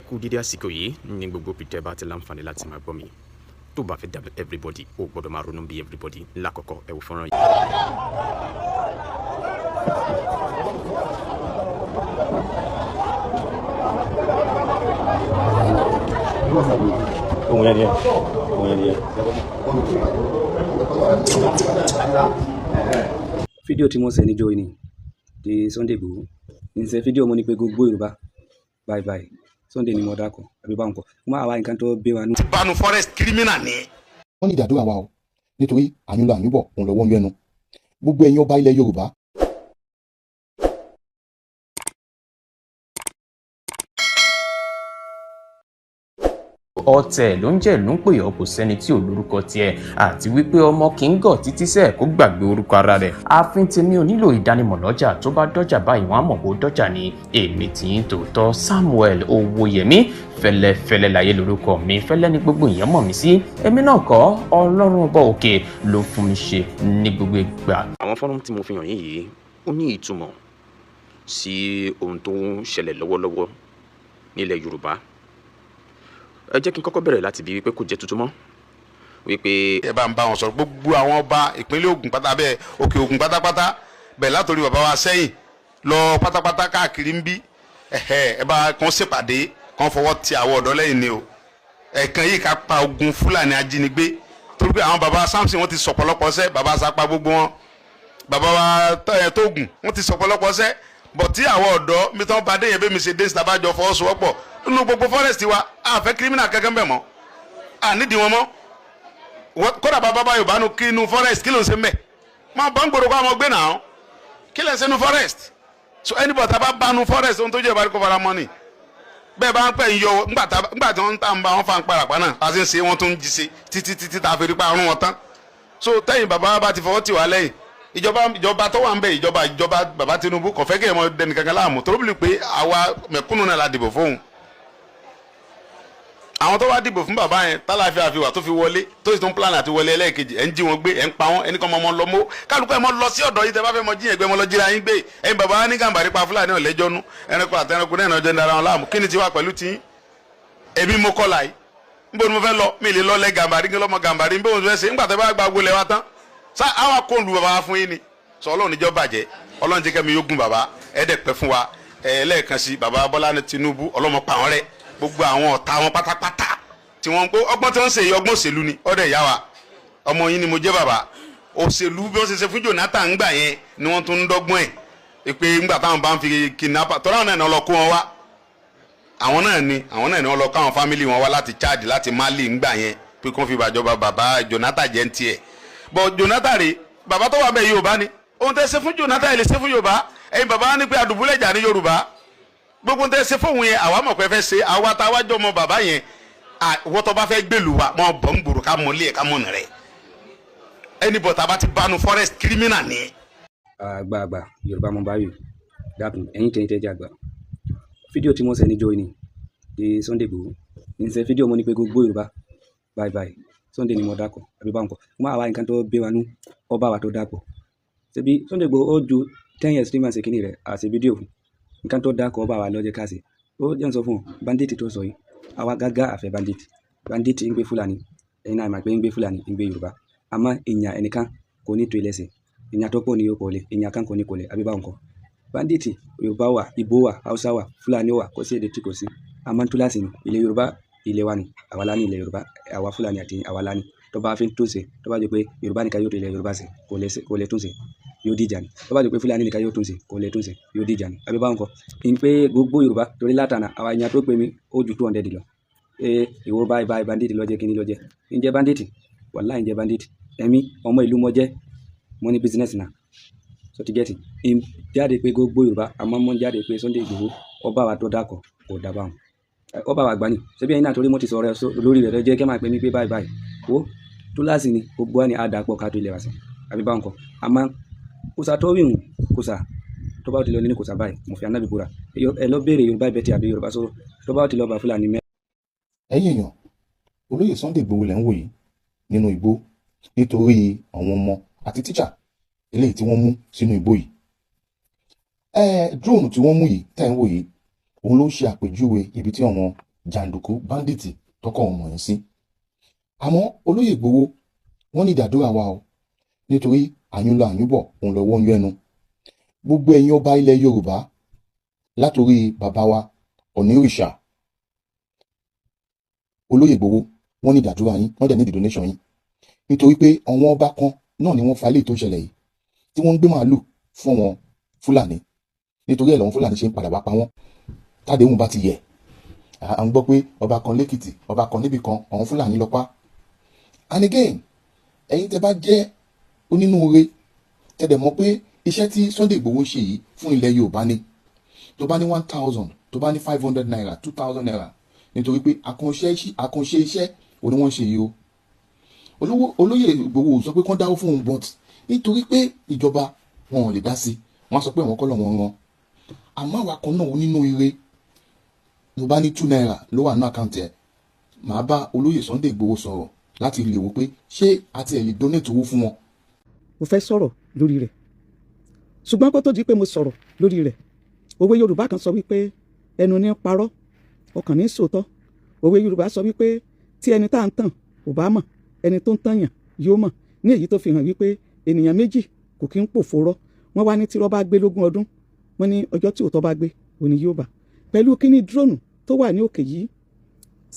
kú dídí àsìkò yìí ní gbogbo pìtẹ́ bá ti láǹfààní láti máa gbọ́ mi tó bá fẹ́ dàbí everybody ó gbọ́dọ̀ máa ronú bí everybody lákọ̀ọ́kọ́ ẹ wò fọ́nrán yìí. ohun yẹn fídíò tí mo ṣe níjọ́ ni ti Sunday Igboho ní ṣe fídíò mo ní pé gbogbo Yorùbá bye bye Sunday ni mo dákọ̀ àbí bá ń kọ́ mo máa wá nǹkan tó gbé wa nù. banu forest criminal ni. wọ́n ní ìdádúrà wa o nítorí àyúnlọ àyúnbọ̀ òun lọ́wọ́ ń yẹnu gbogbo ẹ̀yin ọba ilẹ̀ Yorùbá. ọ̀tẹ̀ ló ń jẹ́ ló ń pè ọ́ kò sẹ́ni tí ò lórúkọ tiẹ̀ àti wípé ọmọ kì í gọ̀ títí sẹ́ẹ̀ kó gbàgbé orúkọ ara rẹ̀ ààfin tèmi ò nílò ìdánimọ̀ lọ́jà tó bá dọ́jà báyìí wọ́n á mọ̀ bó dọ́jà ni èmi tí ń tòótọ́ Samuel Owóyẹmí fẹ́lẹ́fẹ́lẹ́ láyé lórúkọ mi fẹ́lẹ́ ní gbogbo èèyàn mọ̀ mí sí èmi náà kọ́ Ọlọ́run ọba òkè ló fún mi ṣe ní gbogbo ìgbà. àwọn fọ́nrán tí mo fi hàn yín yìí ó ní ìtumọ̀ sí ohun tó ń ṣẹlẹ̀ lọ́wọ́lọ́wọ́ nílẹ̀ Yorùbá. ẹ jẹ́ kí n kọ́kọ́ bẹ̀rẹ̀ láti bí wípé kò jẹ́ tuntun mọ́ wípé. ẹ bá ń bá wọn sọ̀rọ̀ gbogbo àwọn ọba ìpínlẹ̀ Ògùn pátá bẹ́ẹ̀ òkè Ògùn pátápátá bẹ́ẹ̀ látòrí bàbá wa sẹ́yìn lọ pátápátá káàkiri ń bí ẹ bá kàn ṣèpàdé kàn fọwọ́ ti àwọn ọ̀dọ́ lẹ́yìn ni o ẹ̀ẹ̀kan yìí ká pa ogun Fúlàní ajínigbé torí pé àwọn bàbá Samson wọ́n ti sọ̀pọ̀lọpọ̀ sẹ́ bàbá Sapa gbogbo wọn bàbá wa Tógùn wọ́n ti sọ̀pọ̀lọpọ̀ sẹ́ bọ̀ tí àwọn ọ̀dọ́ mi tán bá dé yẹn bẹ́ẹ̀ mi ṣe dé síta bá jọ fọwọ́sowọ́pọ̀ nínú gbogbo forest wa a fẹ́ criminal kankan bẹ̀ mọ́ a nídìí wọn mọ́ kódà bàbá bá Yorùbá nu kí inú forest kí ló ń ṣe mbẹ̀ máa bọ́ ń gbòòrò kó àwọn gbé náà kí lè ṣe nu forest so anybody tá a bá bá nu forest ohun tó jẹ́ ìbáraẹni kó fara mọ́ ni bẹ́ẹ̀ bá ń pẹ́ ń yọ ńgbà tí wọ́n ń tà ń bá wọn fa ń parapá náà a sì ń ṣe wọ́n tún ń jí ṣe títí tá a fi rí pa àrùn wọn tán so tẹ́yìn bàbá bá ti fọwọ́ tì wá lẹ́yìn ìjọba tó wà ń bẹ ìjọba bàbá Tinubu kò fẹ́ kí ẹ̀ mọ dẹni kankan láàmú tó bí pé àwa mẹ̀kúnnù náà la dìbò fóun àwọn tó wá dìbò fún bàbá yẹn tálàfíà àfihàn tó fi wọlé tó sì tún plan àti wọlé ẹlẹ́ẹ̀kejì ẹ̀ ń jí wọn gbé ẹ̀ ń pa wọn ẹnì kan mọ́ lọ mọ́ kálukú ẹ̀ mọ́ lọ sí ọ̀dọ̀ yìí tẹ́ bá fẹ́ mọ jíyàn gbé mọ́ lọ jíra yín gbé ẹ̀yin bàbá wa ní Gàmbàrí pa Fúlàní ọ̀lẹ́jọ́ nú ẹranko àtẹranko náà ẹ̀nà ọjọ́ ń dara wọn láàmú kí ni tiwa pẹ̀lú tí èmi mo kọ́ láyé níbo ni mo fẹ́ lọ mi lè lọ lẹ Gàmbàrí kí lọ́mọ Gàmbàrí níbo mo fẹ́ ṣe nígbà tẹ́ bá gba agbolẹ̀ wa tán sá àwa kò lu bàbá wa fún yín ni sọ Ọlọ́run níjọ́ bàjẹ́ Ọlọ́run jẹ́ kẹ́mi yóò gùn bàbá ẹ̀ẹ́dẹ̀ pẹ́ fún wa ẹ̀ẹ́lẹ́ẹ̀kan sí bàbá Bọ́lá Tinubu ọlọ́mọ pa wọn rẹ́ gbogbo àwọn ọ̀tá wọn pátápátá tí wọ́n ń pé ọgbọ́n tí wọ́n ń ṣe ọgbọ́n òṣèlú ni ọ̀dẹ̀ ìyá wa ọmọ yín ni mo jẹ́ bàbá òṣèlú bí wọ́n ṣe ṣe fún Jonathan ńgbà yẹn ni wọ́n tún ń dọ́gbọ́n ẹ̀ pé ńgbà táwọn bá ń fi kidnapper tọ́lá náà ni wọ́n lọ kó wọn wá àwọn náà ni wọ́n lọ káwọn fámìlì wọn wá láti Chad láti Mali ńgbà yẹn pé kó fi bàjọba bàbá Jonathan jẹ́ ń tiẹ̀ bọ́ Jonathan rè bàbá tó wà bẹ́ẹ̀ Yorùbá ni ohun tẹ́ ṣe fún Jonathan yìí lè ṣe fún Yorùbá ẹ̀yin bàbá ní pé àdùbúlẹ̀jà ní Yorùbá gbogbo tẹ́ ṣe fóun yẹn àwa mọ̀ pé fẹ́ ṣe àwa tá a wájọ́ ọmọ bàbá yẹn wọ́n tó bá fẹ́ gbèlú wa mọ̀ bọ̀ ń gbòòrò ká mọ̀ lé ẹ̀ ká mọ̀ nà rẹ̀ ẹni bọ̀ tá a bá ti bánu forest criminal ni. àgbààgbà Yorùbá mo bá yìí dákun ẹ̀yin tẹ̀yìn jẹ́ àgbà fídíò tí mo ṣe níjọ́ ni ti Sunday Igboho ní ṣe fídíò mo ní pé gbogbo Yorùbá bye bye Sunday ni mo dákọ̀ àbí bá ń kọ́ mo máa wá nǹkan tó gbé wa nú ọba wa tó dákọ̀ ṣebí Sunday Igboho ó ju 10 years tí màá ṣe kíní rẹ̀ àṣẹ fídíò fún nǹkan tó dákọ̀ ọba wa lọ́jọ́ káàsì ó jẹ́ ń sọ fún bandit tó sọ yìí àwa gágá àfẹ́ bandit ń gbé Fúlàní ẹ̀yin náà mà pé ń gbé Fúlàní ń gbé Yorùbá àmọ́ èèyàn ẹnìkan kò ní tó ilẹ̀sẹ̀ èèyàn tó pọ̀ ní yóò kọ́lé èèyàn kan kò ní kọ́lé àbí báwọn kọ́ bandit Yorùbá wà Ìgbò wà Haúsá wà Fúlàní wà kò sí èdè tí kò sí àmọ́ túláàsì ni ilẹ̀ Yorùbá ilẹ̀ wa ni àwa lá ní ilẹ̀ Yorùbá àwa Fúlàní àti àwa lá ní tó bá fi ń túnṣe tó bá jẹ́ pé Yorùbá nìkan yóò tó ilẹ̀ Yorùbá ṣe kò lè túnṣe yóò dìjà ni tó bá jẹ́ pé Fúlàní nìkan yóò túnṣe kò lè túnṣe yóò dìjà ni àbí báwọn kọ́ ń pé gbogbo Yorùbá torí látànà àwa èèyàn tó pé mi ó ju 200 lọ ìwọ báyìí bandit lọ́jẹ́ kíní lọ́jẹ́ ń jẹ́ bandit wàláhì ń jẹ́ bandit ẹ̀mí ọmọ ìlú mọ́ jẹ́ mo ní business náà so ti gẹ́tì ń jáde pé gbogbo Yorùbá àmọ́ mọ́ jáde pé Sunday Igboho ọba wa tó dákọ̀ kò dábà wọn ọba wa gbani ṣebí ẹ̀yin náà torí mo ti sọ̀rọ̀ lórí rẹ̀ jẹ́ kẹ́ máa pè mí pé báyìí wo túláàsì ni gbogbo wa ni àdàpọ̀ ká tó ilẹ̀ wá sí àbí báwọn kọ́ àmọ́ kòsà tó wíwùn kòsà tó bá ti lọ ní kòsà báyìí mo fi anábì búra ẹ lọ béèrè Yorùbá bẹ́tì àbí Yorùbá sọ̀rọ̀ tó bá ti lọ bá Fúlàní mẹ́. ẹ̀yin èèyàn olóyè Sunday Igboho lẹ́ ń wò yìí nínú igbó nítorí àwọn ọmọ àti tíṣà eléyìí tí wọ́n mú sínú igbó yìí drone tí wọ́n mú yìí tẹ́ ń wò yìí òun ló ṣe àpèjúwe ibi tí àwọn jàǹdùkú báńdíìtì tọkọ ọmọ yẹn sí. Àmọ́ olóyè Ìgbòho wọ́n ní ìdádúrà wa o, nítorí àyùnlọ àyùnbọ̀ òun lọ́wọ́ ń yọ ẹnu. Gbogbo ẹ̀yin ọba ilẹ̀ Yorùbá látòrí bàbá wa Ọ̀nìrìṣà, olóyè Ìgbòho wọ́n ní ìdádúrà yín, wọ́n dẹ̀ ní donation yín, nítorí pé àwọn ọba kan náà ni wọ́n fa ilé tó ṣẹlẹ̀ yìí tí wọ́n ń gbé màálù fún wọn Fúlàní, nítorí ẹ̀ lọ́wọ́n Fúlàní ṣe ń padà wá pa wọ́n tádéhùn bá ti yẹ̀. À ń gbọ́ pé ọba kan lẹ́kìtì, ọba kan níbì kan, àwọn Fúlàní lọ pa. And again, ẹ̀yin tẹ́ bá jẹ́ onínúure tẹ́dẹ̀ mọ̀ pé iṣẹ́ tí Sunday Igboho ṣe yìí fún ilẹ̀ Yorùbá ni, tó bá ní 1,000, tó bá ní 500 naira, 2,000 naira, nítorí pé àkànṣe iṣẹ́ òní wọ́n ṣe yìí o. Olóyè Ìgbòho sọ pé kán dáwó fún un, but nítorí pé ìjọba wọn ò lè dá sí, wọ́n sọ pé àwọn kọ́ lọ́wọ́ wọn. Àmọ́ àwa kan náà onínúure, tó bá ní 2 naira ló wà ní àkáǹtì ẹ̀, màá bá olóyè Sunday Igboho sọ̀rọ̀ láti lè wò pé ṣé àti ẹ̀ lè donate owó fún wọn. Mo fẹ́ sọ̀rọ̀ lórí rẹ̀, ṣùgbọ́n kó tó di pé mo sọ̀rọ̀ lórí rẹ̀, òwe Yorùbá kan sọ wípé ẹnu ní parọ́, ọkàn ní sòótọ́. Òwe Yorùbá sọ wípé tí ẹni tá à ń tàn ò bá mọ̀, ẹni tó ń tànyàn yóò mọ̀. Ní èyí tó fi hàn wípé ènìyàn méjì kò kí ń pòfo rọ́. Wọ́n wá ní tí irọ́ bá gbé lógún ọdún, wọ́n ní ọjọ́ tí òótọ́ bá gbé òní yóò bà. Pẹ̀lú kíní dúróònù tó wà ní òkè yìí,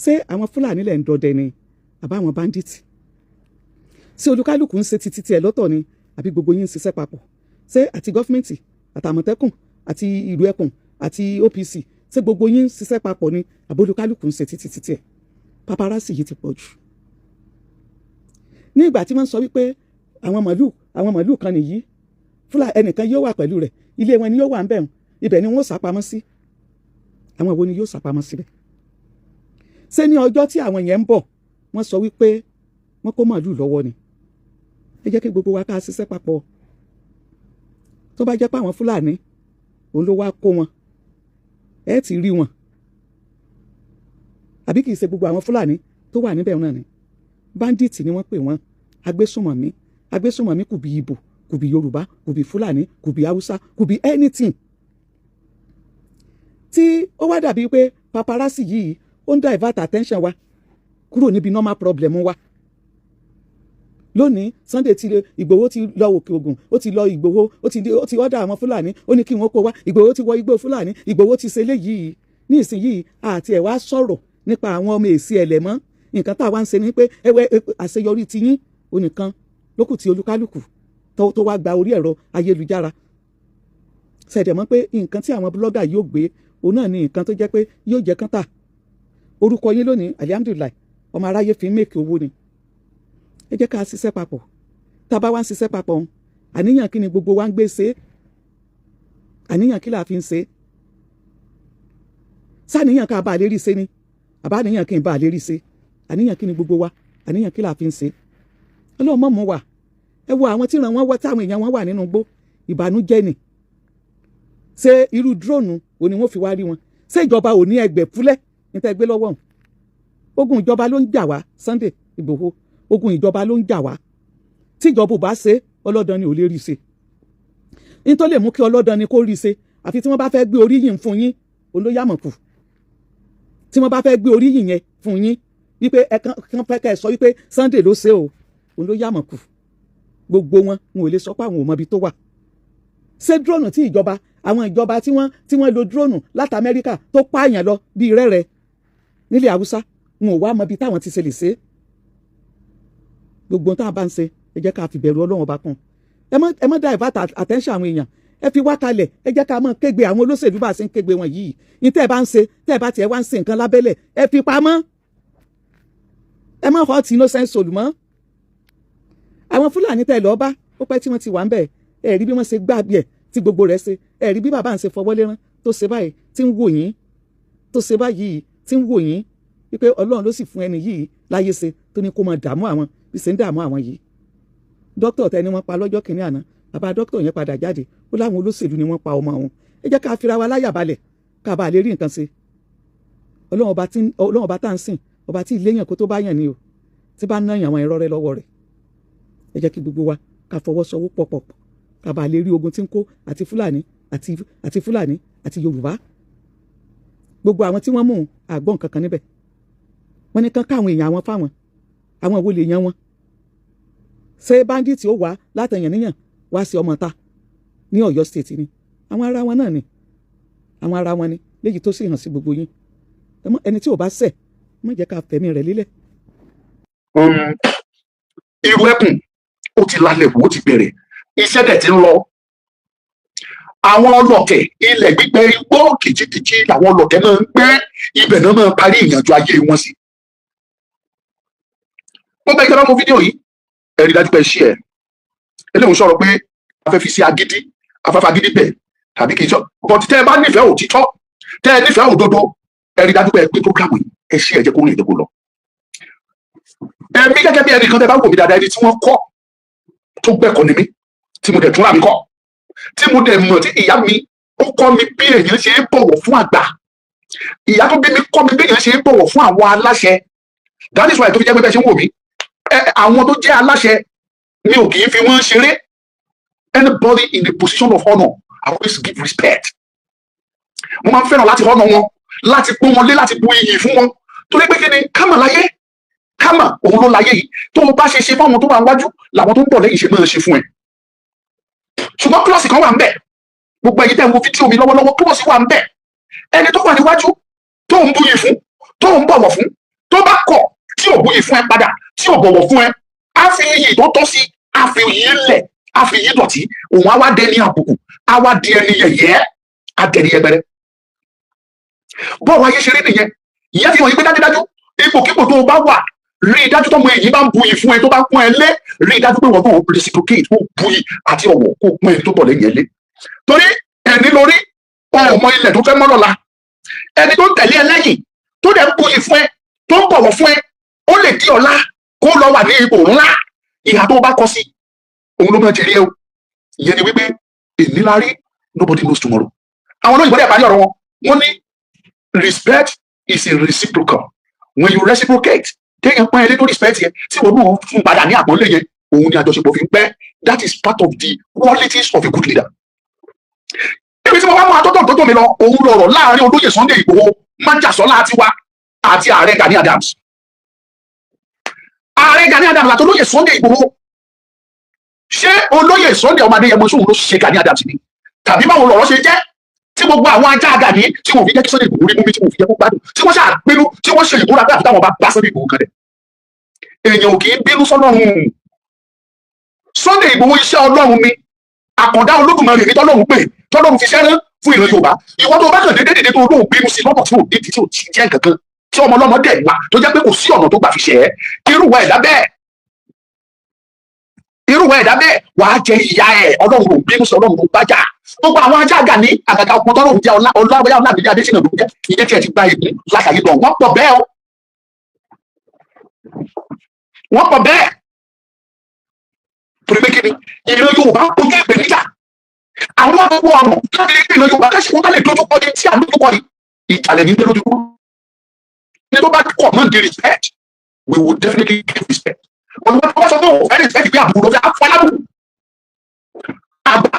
ṣé àwọn Fúlàní lẹ̀ ń dọdẹ ni àbáwọn báńdíìtì? Ṣé olúkálùkù ń ṣe títí tiẹ̀ lọ́tọ̀ ni àbí gbogbo yín ń ṣiṣẹ́ papọ̀? Ṣé àti gọ́fìmẹ̀ntì àtàmọ̀tẹ́kùn àti ìlú ẹkùn àti OPC, ṣé gbogbo yín ń ṣiṣẹ́ papọ̀ ni àbí olúkálùkù ń ṣe títí tiẹ̀? Paparazzi yìí ti pọ̀ jù. Ní ìgbà tí wọ́n sọ wípé àwọn màlúù kan nìyí, Fúlàní ẹnìkan yóò wà pẹ̀lú rẹ̀, ilé wọn ni yóò wà ń bẹ̀, ibẹ̀ ni wọ́n sàpamọ́ sí. Àwọn wo ni yóò sàpamọ́ síbẹ̀? Ṣé ní ọjọ́ tí àwọn yẹn ń bọ̀ wọ́n sọ wípé wọ́n kó màlúù lọ́wọ́ ni? Ẹ jẹ́ kí gbogbo wa ká ṣiṣẹ́ papọ̀. Tó bá jẹ́ pé àwọn Fúlàní òun ló wá kó wọn, ẹ ti rí wọn. Àbí kìí ṣe gbogbo àwọn Fúlàní tó wà níbẹ̀ náà ni? Báńdíìtì ni wọ́n pè wọ́n, agbésùnmọ̀mí kò bí Ìgbò, kò bí Yorùbá, kò bí Fúlàní, kò bí Haúsá, kò bí anything. Tí ó wá dàbí pé paparazzi yìí ó ń divert attention wa kúrò níbi normal problem wa. Lónìí Sunday Ìgbòho ti lọ Òkè Ògùn, ó ti lọ Ìgbòho, ó ti ọ̀dà àwọn Fúlàní, ó ní kí wọ́n kó wá. Ìgbòho ti wọ igbó Fúlàní, Ìgbòho ti ṣe léyìí. Ní ìsinyìí àti ẹ̀ wá sọ̀rọ̀ nípa àwọn ọmọ èsì ẹ̀lẹ́mọ́. Nǹkan tá a wá ń ṣe ni pé àṣeyọrí ti yín onìkan lókù tí olúkálùkù tó wá gba orí ẹ̀rọ ayélujára. Ṣẹ̀dẹ̀ mọ́ pé nǹkan tí àwọn blogger yóò gbé òun náà ni nǹkan tó jẹ́ pé yóò jẹ́ kán tà. Orúkọ yín lónìí alihamdulilayi, ọmọ aráyé fi ń mèkì owó ni. Ẹ jẹ́ ká ṣiṣẹ́ papọ̀. Tá a bá wá ń ṣiṣẹ́ papọ̀, àníyàn kí ni gbogbo wa ń gbé ṣe? Àníyàn kí la fi ń ṣe? Sáníyàn ká bá a lè rí ṣe ni àbá àníyàn kí n bá a lè rí ṣe? Àníyàn kí ni gbogbo wa? Àníyàn kí la fi ń ṣe? Ọlọ́run mọ̀ mọ́ wa. Ẹ wo àwọn tí ràn wọ́n wá, táwọn èèyàn wọn wà nínú igbó, ìbànújẹ́ ni. Ṣé irú dúróònù òní wọ́n fi wá rí wọn? Ṣé ìjọba ò ní ẹgbẹ́ fúlẹ̀ níta ẹgbẹ́ lọ́wọ́ òun? Ogun ìjọba ló ń jà wá Sunday Ìgbòho, ogun ìjọba ló ń jà wá. Tí ìjọba ò bá ṣe, ọlọ́dàn ni ò lè rí ṣe. Ní tó lè mú kí ọlọ́dàn ni kó rí ṣe, àfi tí wọ́n bá fẹ́ gbé oríyìn fún yín, òun ló yàmọ̀ kù. Tí wọ́n bá fẹ́ gbé oríyìn yẹn fún yín, wípé ẹ̀kan fẹ́ kẹ́ ẹ sọ wípé Sunday ló ṣe o, òun ló yàmọ̀ kù. Gbogbo wọn ò lè sọ pé àwọn ò mọ ibi tó wà. Ṣé dúróònù tí ìjọba, àwọn ìjọba tí wọ́n lo dúróònù láti Amẹ́ríkà tó pààyàn lọ bíi rẹ́rẹ́ nílẹ̀ Haúsá, wọn ò wá mọ ibi táwọn ti ṣe lè ṣe. Gbogbo tá a bá ń ṣe, ẹ jẹ́ ká fi bẹ̀rù Ọlọ́run ọba kan. Ẹ má divert attention àwọn èèyàn. Ẹ fi wá kalẹ̀, ẹ jẹ́ ká máa kégbe àwọn olóṣèlú bá a ṣe ń kégbe wọn yìí. Ní tẹ́ ẹ bá ń ṣe, tẹ́ ẹ bá tiẹ̀ wá ń ṣe nǹkan lábẹ́lẹ̀, ẹ fi pamọ́. Ẹ má hot innocent soul mọ́. Àwọn Fúlàní tẹ́ lọ́ọ́ bá, ó pẹ́ tí wọ́n ti wà ń bẹ̀. Ẹ rí bí wọ́n ṣe gbá bí ẹ̀ tí gbogbo rẹ̀ ṣe. Ẹ rí bí bàbá ń ṣe fọwọ́ lérán tó ṣe báyìí tí ń wò yín, tó ṣe báyìí tí ń wò yín, wípé Ọlọ́run ló sì fún ẹni yìí láyé ṣe tó ní kó máa dààmú àwọn bí ṣe ń dààmú àwọn yìí. Dókítà tẹni wọ́n pa lọ́jọ́ kìíní àná, bàbá dókítà yẹn padà jáde, ó láwọn olóṣèlú ni wọ́n pa ọmọ àwọn. Ẹ jẹ́ ká fira wa láyà balẹ̀ ká bá lè rí nǹkan ṣe. Ọlọ́run ọba tá à ń sìn, ọba tí ìléyàn kó tó bá yàn ni o, tí bá ná yàn àwọn ẹ̀rọ rẹ lọ́wọ́ rẹ̀. Ẹ jẹ́ kí gbogbo wa ká fọwọ́sowọ́pọ̀ pọ̀ ká bá lè rí ogun tí ń kó àti Fúlàní àti Yorùbá. gbogbo àwọn tí wọ́n mú àgbọ̀n kankan níbẹ̀ wọ́n ní kán káwọn èèyàn àwọn fáwọn àwọn wo lè yan wọn ṣé bandit ó wá látẹ̀yàn níyàn wá sí ọmọ ta ní Ọ̀yọ́ state ni àwọn ará wọn náà ni àwọn ará wọn ni léyìí tó sì hàn sí gbogbo yín ẹni tí ò bá ṣẹ̀ má jẹ́ ká fẹ̀mí rẹ̀ lílẹ̀. irú ẹkùn ó ti lálẹ́ wò ó ti bẹ̀rẹ̀ iṣẹ́ dẹ̀ ti ń lọ àwọn ọlọ́tẹ̀ ilẹ̀ gbígbẹ igbó kìjikìji làwọn ọlọ́tẹ̀ máa ń gbé ibẹ̀ náà máa parí ìrìnàjò ayé wọn sí. mo bẹ ìjọba mo fídíò yìí ẹ rí dájú pé ṣí ẹ eléyìí sọ̀rọ̀ pé afẹ́ fi sí agídí afẹ́fẹ́ agídí bẹ̀ tàbí kì í sọ bọ̀tí tẹ́ ẹ bá nífẹ̀ẹ́ òtítọ́ tẹ́ ẹ nífẹ̀ẹ́ òdodo ẹ rí dájú pé ẹ pé programu yìí ẹ ṣí ẹ jẹ́ kó rìn ìdẹ́gbò lọ. ẹ̀mí gẹ́gẹ́ bí ẹnìkan tẹ́ bá wò mí dáadáa ẹni tí wọ́n kọ́ tó gbẹ̀kọ́ ni mí tí mo dẹ̀ tún rà mí kọ́ tí mo dẹ̀ mọ̀ tí ìyá mi ó kọ́ mi bí èèyàn ṣe ń bọ̀wọ̀ fún àgbà ìyá tó bí mi kọ́ mi bí èèyàn ṣe ń bọ̀wọ̀ fún àwọn aláṣẹ that is why tó fi jẹ́ pé bẹ́ẹ̀ ṣe ń wò mí àwọn tó jẹ́ aláṣẹ mi ò kì í fi wọ́n ṣeré anybody in the position of honour I always give respect mo máa ń fẹ́ràn láti honour wọn láti pọ́n wọn lé láti bu iyì fún wọn torí pé kí ni kámà láyé kámà òun ló láyé yìí tó o bá ṣe ṣe fáwọn tó wà wájú làwọn tó ń bọ̀ lẹ́yìn ṣe máa ṣe fún ẹ ṣùgbọ́n kílọ̀sì kan wà ń bẹ̀ gbogbo ẹ̀yin tẹ́ ń wo fídíò mi lọ́wọ́lọ́wọ́ kílọ̀sì wà ń bẹ̀ ẹni tó wà níwájú tó ń buyì fún tó ń bọ̀wọ̀ fún tó bá kọ̀ tí ò buyì fún ẹ padà tí ò bọ̀wọ̀ fún ẹ á fi iyì tó tọ́ sí á fi iyì lẹ̀ á fi iyì dọ̀tí òun á wá dẹni àbùkù á wá di ẹni yẹ̀yẹ́ á dẹni yẹpẹrẹ bọ́ọ̀lù ayé ṣeré nìyẹn ìyẹn fi hàn yín pé dájúdájú ipòkípò tó o bá wà rí i dájú tọmọ èyí bá ń buyì fún ẹ tó bá ń pọ́n ẹ lé rí i dájú pé wọn náà reciprocate kó buyì àti ọ̀wọ̀ kó pọ́n ẹni tó bọ̀ lẹ́yìn ẹ lé torí ẹni lórí ọmọ ilẹ̀ tó fẹ́ mọ́ lọ́la ẹni tó ń tẹ̀lé ẹ lẹ́yìn tó dẹ̀ ń buyì fún ẹ tó ń bọ̀wọ̀ fún ẹ ó lè di ọ̀la kó lọ wà ní ipò ńlá ìhà tó bá kọ sí òun ló máa ti rí ẹ o ìyẹn ni wípé ìnílárí nobody knows tomorrow àwọn olóyìnbó dẹ̀ parí ọ̀rọ̀ wọn wọ́n ní respect is a reciprocal when you reciprocate téèyàn pọ́n ẹlé tó respect yẹn tí wọn náà fún padà ní àpọ́nlé yẹn òun ni àjọṣepọ̀ fi ń pẹ́ that is part of the qualities of a good leader. ibi tí mo bá mú atọ́tọ̀ tó tó mi lọ òun lọ̀rọ̀ láàrin olóyè Sunday Igboho májàsọ́lá tiwa àti ààrẹ Gani Adams. ààrẹ Gani Adams àti olóyè Sunday Igboho ṣé olóyè Sunday ọmọdé yẹn mo sóhun ló ṣe Gani Adams ni tàbí báwo lọ̀rọ̀ ṣe jẹ́ tí gbogbo àwọn ajá Gani tí wọn fi jẹ́ kí Sunday Igboho rí mú mi tí wọn fi jẹ́ kó gbádùn tí wọ́n ṣàpinnu tí wọ́n ṣe ìbúra pé àfi táwọn bá Sunday Igboho kan dẹ̀ èèyàn ò kì í bínú sọ́lọ́run Sunday Igboho iṣẹ́ Ọlọ́run ni àkàndá Olódùmarè ní tọ́lọ́run pé tọ́lọ́run fi ṣẹ́rán fún ìran Yorùbá ìwọ tó bá kàn déédéé tó lóun bínú sí lọ́tọ̀ tí ò déédéé tí ò tí jẹ́ kankan tí ọmọ ọlọ́mọ dẹ̀ wà tó jẹ́ pé kò sí ọ̀nà tó gbà fi ṣẹ́ irúwà ẹ̀dá bẹ́ẹ̀ wàá jẹ ìyá ẹ̀ Ọlọ́run ò bínú sí Ọlọ́run ò bájà gbogbo àwọn ajá Gani àgàgà ọkùnrin tọ́lọ́run jẹ́ Ọlábọ́yá Ọlámídé Adéṣínà ló jẹ́ ìdí tí ẹ ti gba ìgún látàyè dán wọ́n pọ̀ bẹ́ẹ̀ o wọ́n pọ̀ bẹ́ẹ̀ torí pé kí ni ìran Yorùbá ojú ìpèníjà àwọn àgbẹ̀wò ọ̀nà láti rí ìran Yorùbá káṣí wọn ká lè dojú kọ ní tí à ń dojú kọ ní ìtàlẹ̀ ní lójú kúrú ní tó bá kọ̀ mọ́ di respect we will definitely give respect ọ̀nà wọn sọ pé òun fẹ́ respect bí àbúrò fẹ́ afọ alábùrù àgbà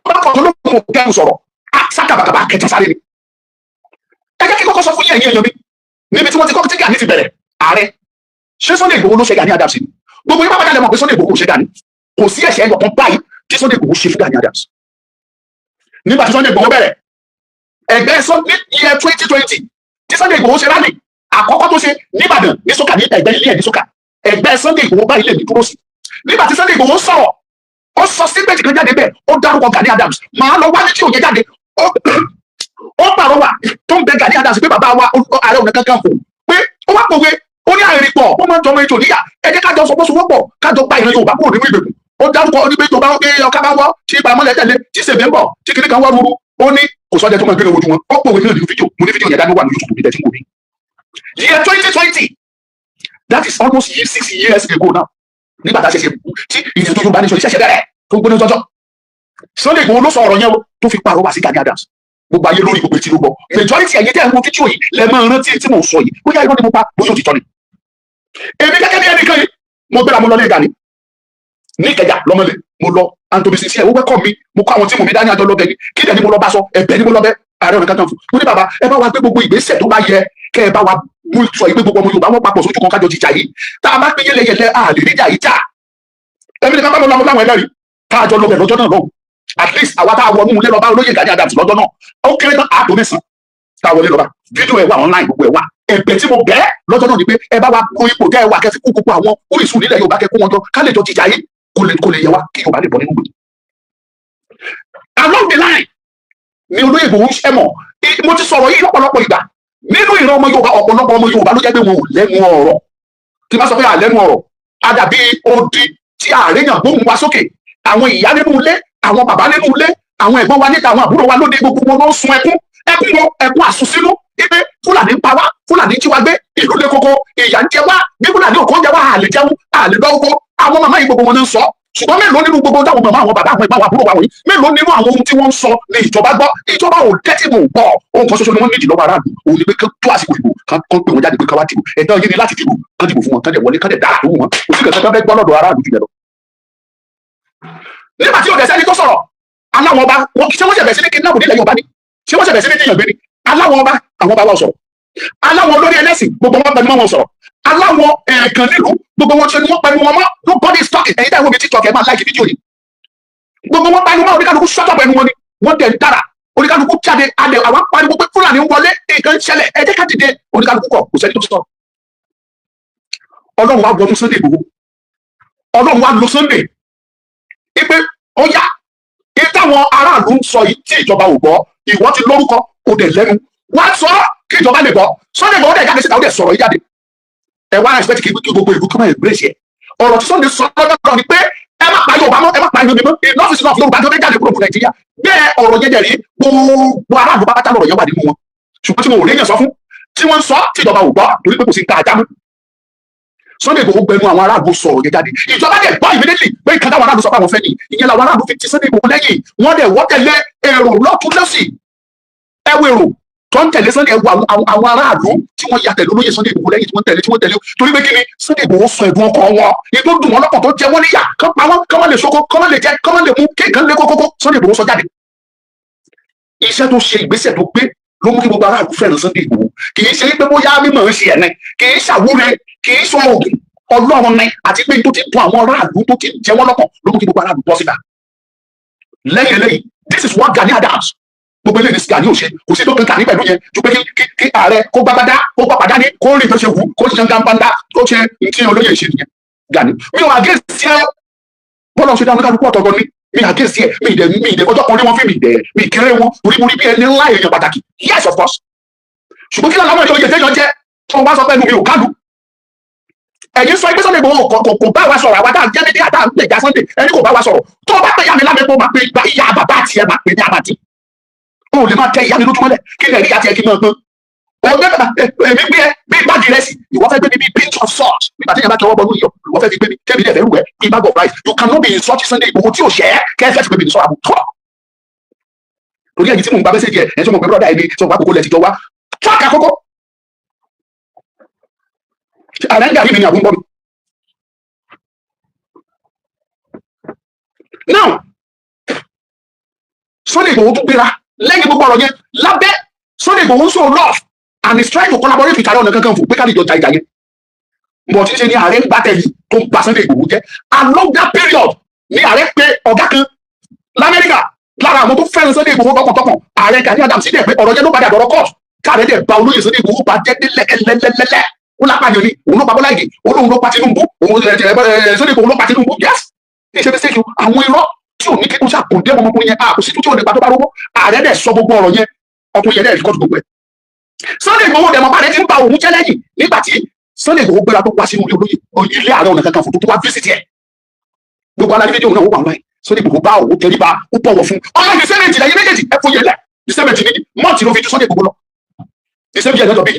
wọn kọ̀ tó ló mú kẹ́hìn sọ̀rọ̀ sákàbàkàbà kẹta sáré ni ẹ jẹ́ kí kọ́kọ́ sọ fún yín ẹ̀yin èèyàn mi níbi tí wọ́n ti kọ́ tí Gani ti bẹ̀rẹ̀ ààrẹ ṣé Sunday Igboho ló ṣe Gani Adams ni gbogbo yín bá bàjẹ́ mọ̀ pé Sunday Igboho ṣe Gani kò sí ẹ̀ṣẹ̀ ẹ̀yọ̀ kan báyìí tí Sunday Igboho ṣe fún Gani Adams nígbà tí Sunday Igboho bẹ̀rẹ̀ ẹgbẹ́ year 2020 tí Sunday Igboho ṣe rálì àkọ́kọ́ tó ṣe nìbàdàn ní sọ́kà ní ẹgbẹ́ ilé ẹ̀ ní sọ́kà ẹgbẹ́ Sunday Igboho báyìí lè ní dúró sí nígbà tí Sunday Igboho sọ̀rọ̀ ó sọ statement kan jáde bẹ́ẹ̀ ó dárúkọ Gani Adams màá lọ wájú tí òye jáde ó pàrọwà tó ń bẹ Gani Adams pé bàbá wa Ààrẹ Ọ̀nà Kakanfò pé ó wá pòwe ó ní àìrìn pọ̀ ó máa ń jọmọ ètò níyà ẹ jẹ́ kájọ sọpọ́sowọ́pọ̀ kájọ gba ìran Yorùbá kúrò nínú ìgbèkùn ó dárúkọ ó ní pé tó bá gbé ọkà bá wọ́ tí ipa mọ́lẹ̀ tẹ̀lé tí sèbè ń bọ̀ tí kìnìún kan wọ́ rúru ó ní kò sọ́jà tó máa gbé ojú wọn ó pòwe náà nínú fídíò mo ní fídíò yẹn dání wà ní YouTube mi tẹ̀sí wò mí. year 2020 that is almost 6 years ago now nígbà tá a ṣẹ̀ṣẹ̀ tí ìrìn àjò Yorùbá nation ṣẹ̀ṣẹ̀ bẹ̀rẹ̀ tó gbóná jọjọ Sunday Igboho ló sọ ọ̀rọ̀ yẹn o tó fi pàrọwà sí Gani Adams gbogbo ayé lórí gbogbo etí ló gbọ́ majority ẹ̀yin tẹ́ ẹ̀ ń wo fídíò yìí lẹ máa rántí tí mò ń sọ yìí bóyá irọ́ ni mo pa bóyá òtítọ́ ni. èmi gẹ́gẹ́ bí ẹnìkan yìí mo gbéra mo lọ lé Gani ní Ìkẹjà lọ́mọlé mo lọ Anthony Cc ó wẹ́kọ̀ mi mo kọ́ àwọn tí mo mi dání àjọ lọ́bẹ̀ ni kí dẹ̀ ni mo lọ bá sọ ẹ̀bẹ̀ ni mo lọ bẹ́ Ààrẹ Ọ̀nà Kakanfò mo ní bàbá ẹ bá wa gbé gbogbo ìgbésẹ̀ tó bá yẹ kẹ́ ẹ bá wa mú sọ ìgbé gbogbo ọmọ Yorùbá wọn papọ̀ sójú kan kájọ jíjà yìí tá a bá pín yẹlẹyẹlẹ a lè ríjà yìí jà èmi nìkan bá mọ láwọn ẹlẹ́rìí tá a jọ lọ bẹ̀ lọ́jọ́ náà lọ́hùn at least àwa tá a wọnú ilé lọ́ba olóyè Gani Adams lọ́jọ́ náà ó kéré tán àádọ́ mẹ́sàn-án tá a wọlé lọ́ba fídíò ẹ̀ wà online gbogbo ẹ̀ wà ẹ̀bẹ̀ tí mo bẹ̀ lọ́jọ́ náà ni pé ẹ bá wa kó ipò tẹ́ ẹ wà kẹfì kú gbogbo àwọn orísun nílẹ̀ Yorùbá kẹ́kọ́ wọn jọ ká lè jọ jíjà yìí kó lè yẹ wá kí Yorùbá lè bọ́ nínú gbòdì. Along the line ni olóyè Ìgbòho ṣẹ́ mọ̀ mo ti sọ̀rọ̀ yìí lọ́pọ̀lọpọ̀ ìgbà nínú ìran ọmọ Yorùbá ọ̀pọ̀lọpọ̀ ọmọ Yorùbá ló jẹ́ pé wọn ò lẹ́nu ọ̀rọ̀ tí bá sọ pé àlẹ́nu ọ̀rọ̀ àdàbí odi tí àárẹ̀yàn gbóhùn wa sókè àwọn ìyá nínú ilé àwọn bàbá nínú ilé àwọn ẹ̀gbọ́n wa níta àwọn àbúrò wa lóde gbogbo wọn ló ń sun ẹkún àsùnsínú ipe Fúlàní ń pa wá Fúlàní jí wa gbé ìlú lé koko ìyà ń jẹ wá bí Fúlàní òkò ń jẹ wá àlè jẹun àlè lọ́wọ́ àwọn màmá yìí gbogbo wọn ń sọ ṣùgbọ́n mélòó nínú gbogbo táwọn màmá àwọn bàbá àwọn ẹ̀gbọ́n wa àbúrò wa wọ̀nyí mélòó nínú àwọn ohun tí wọ́n ń sọ ní ìjọba gbọ́ ìjọba ò tẹ́tí mò ń gbọ́ ohun kan ṣoṣo ni wọ́n nídìí lọ́wọ́ aráàlú òun ni pé tó àsìkò ìbò kan pé wọ́n jáde pé káwá dìbò ẹ̀dá yìí ni láti dìbò kan dìbò fún wọn kan dẹ̀ wọlé kan dẹ̀ dára tó wù wọn òsì kẹsàn-án tó fẹ́ gbọ́ lọ́dọ̀ aráàlú jù lọ. nígbà tí òdẹ̀sẹ́ni tó sọ̀rọ̀ aláwọn ọba ṣé wọ́n ṣẹ̀bẹ̀ sí ní kidnap nílẹ̀ Yorùbá ni ṣé wọ́n ṣẹ̀bẹ̀ sí ní jiyàn gbé ni aláwọn ọba àwọn ọba wa sọ̀rọ̀ aláwọn olórí ẹlẹ́sìn gbogbo wọn pẹ̀lú wọn sọ̀rọ̀ aláwọn ẹ̀ẹ̀kan nílùú gbogbo wọn ṣe ni wọ́n pẹ̀lú wọn mọ́ nobody is talking ẹ̀yin táwọn omi TikTok ẹ̀ máa láìkì fídíò yìí gbogbo wọn pariwo máa oníkálukú ṣọ́tọ̀ pẹ̀lú wọn ni wọ́n dẹ̀ ń dára oníkálukú jáde adẹ̀ àwọn pariwo pé Fúlàní ń wọlé nǹkan ń ṣẹlẹ̀ ẹ jẹ́ ká dìde oníkálukú kọ̀ kò sẹ́ni tó sọ̀rọ̀ Ọlọ́run wa wọnú Sunday Igboho Ọlọ́run wa lo Sunday ipe ó yá ìtàwọn aráàlú ń sọ yìí tí ìjọba ò gbọ́ ìwọ ti lórúkọ kò dẹ̀ lẹ́nu wá sọ kí ìjọba lè gbọ́ Sunday Igboho dẹ̀ jáde síta ó dẹ̀ sọ̀rọ̀ yìí jáde ẹ wá expect kí gbogbo ìlú kí wọ́n embrace ẹ̀ ọ̀rọ̀ tí Sunday sọ lọ́jọ́ náà ni pé ẹ má pa Yorùbá mọ́ ẹ má pa Yorùbá mọ́ enough is enough Yorùbá tó fẹ́ jáde kúrò fún Nàìjíríà bẹ́ẹ̀ ọ̀rọ̀ yẹn dẹ̀rí gbogbo aráàlú pátá lọ̀rọ̀ yẹn wà nínú wọn ṣùgbọ́n tí wọn ò rí yẹn sọ fún tí wọ́n ń sọ tí ìjọba ò gbọ́ torí pé kò sí nǹkan àjámú Sunday Igboho gbẹnu àwọn aráàlú sọ̀rọ̀ yẹn jáde ìjọba dẹ̀ gbọ́ immediately pé nǹkan táwọn aráàlú sọ pé àwọn fẹ́ nìyí ìyẹn làwọn aráàlú fi ti Sunday Igboho lẹ́yìn wọ́n dẹ̀ wọ́n tẹ̀lé èrò lọ́tún lọ́sì ẹwẹ́rò tó ń tẹ̀lé Sunday Igboho àwọn aráàlú tí wọ́n ya tẹ̀lé olóyè Sunday Igboho lẹ́yìn tí wọ́n tẹ̀lé torí pé kí ni Sunday Igboho sọ ẹ̀dùn ọkàn wọn ní tó dùn wọn lọ́kàn tó jẹ wọ́n níyà kán pa wọ́n kán má lè ṣoko kán má lè jẹ kán má lè mú kéèkán lé kókókó Sunday Igboho sọ jáde iṣẹ́ tó ṣe ìgbésẹ̀ tó gbé ló mú kí gbogbo aráàlú fẹ́ràn Sunday Igboho kì í ṣe pé bóyá mímọ̀ ń ṣe ẹ̀nẹ́ kì í ṣàwúre kì í sọ òògùn Ọlọ́run ní àti pé tó ti dùn àwọn aráàlú tó ti jẹ wọ́n lọ́kàn ló mú kí gbogbo aráàlú bọ́ síta lẹ́yìn eléyìí this is what Gani Adams gbogbo eléyìí ní Gani ò ṣe kò sí tó kan Gani pẹ̀lú yẹn ju pé kí ààrẹ kó gbàgbádá kó gbàgbádá ní kó rìn tó ṣe wù kó ṣe gàmbàndà tó ṣe tí olóyè ṣe nìyẹn Gani mi ò àgẹ́sì ẹ bọ́lá ṣe dáhùn kálukú ọ̀tọ̀ọ̀tọ̀ ní mi àgẹ́sì ẹ mi ìdẹ ọjọ́ kan rí wọn fún mi kéré wọn torí mo rí bí ẹni ńlá èèyàn pàtàkì yes of course ṣùgbọ́n kí làwọn ìjọ ìjẹ́jọ́ jẹ́ tó wá sọ pé mi ò kálu ẹ̀yin sọ pé Sunday Igboho kò bá wa sọ̀rọ̀ àwa tá à ń jẹ́ dédé àtà ń pè já Sunday ẹni kò bá wa sọ̀rọ̀ tó o bá pè yá mi lábẹ́ pé o máa pe ìyá bàbá àti ẹ máa pè ní àbàtì o lè máa tẹ ìyá mi lójúmọ́lẹ̀ kí lè rí àti ẹ kí n máa gbọ́n èmi gbé ẹ bí báàgì rẹ sí ìwọ fẹ́ gbé mi bí pinch of salt nígbà tí yẹn bá tọwọ́ bọ lóyún ìwọ fẹ́ fi gbé mi kẹ́mi dẹ̀ fẹ́ rú ẹ bí bag of rice you cannot be insult Sunday Igboho tí o ṣẹ́ kẹ́fẹ́ ti gbé mi ní sọ́ra àbùtọ́ torí ẹ̀yìn tí mò ń gba mẹ́sẹ̀jì ẹ̀ tí mo gbé brọ́dà ẹni tí mo bá kókó lẹ̀ ti jọ wá tíwáàkì àkọ́kọ́ àrẹ ń gàrí mi ní àbúgbọ́ mi. Now Sunday Igboho tún gbéra lẹ́yìn gbogbo ọ̀rọ̀ yẹn lábẹ́ Sunday Igboho so love and is trying to collaborate with Ààrẹ Ọ̀nà Kakanfò pé káàdì ìjọba ìjà yẹn but ṣe ni ààrẹ ń gbá tẹ̀lé tó ń ba Sunday Igboho jẹ́ along that period ni ààrẹ pé ọ̀gá kan l'Amẹ́ríkà lára àwọn tó fẹ́ràn Sunday Igboho tọkàntọkàn ààrẹ Gani Adams sì dẹ̀ pé ọ̀rọ̀ yẹn ló padà dọ̀rọ̀ court káàrẹ dẹ̀ ba olóyè Sunday Igboho bá jẹ́ lẹ́lẹ́lẹ́lẹ́lẹ́ ó lápá yẹn ni òun ló pa Bọ́lá Ìgè òun ló pa Tinubu òun Sunday Igboho ló pa Tinubu yes ní ìṣe mistake àwọn irọ́ tí ò ní kí ó ṣàkóńdé ọmọkùnrin yẹn àkóso tí ò ní pa tó bá rówó ààrẹ dẹ̀ sọ gbogbo ọ̀rọ̀ yẹn ọkùnrin yẹn dẹ̀ rìkọ́dù gbogbo ẹ̀ Sunday Igboho dẹ̀ mọ̀ bá rẹ̀ ti ń ba òun jẹ́ lẹ́yìn nígbà tí Sunday Igboho gbéra tó wá sínú ilé Ààrẹ Ọ̀nà Kakanfò tó wá visit ẹ̀ gbogbo alárí fídíò náà ó wà online Sunday Igboho bá òun tẹríba ó bọ̀wọ̀ fún ọmọ ní sẹ́mẹ̀ntì lẹ́yìn méjèèjì ẹ fún yẹn lẹ̀ ní sẹ́mẹ̀ntì ní mọ́ọ̀tì ló fi ju Sunday Igboho lọ ní sẹ́mẹ̀ntì ẹ̀ lọ́jọ́ bí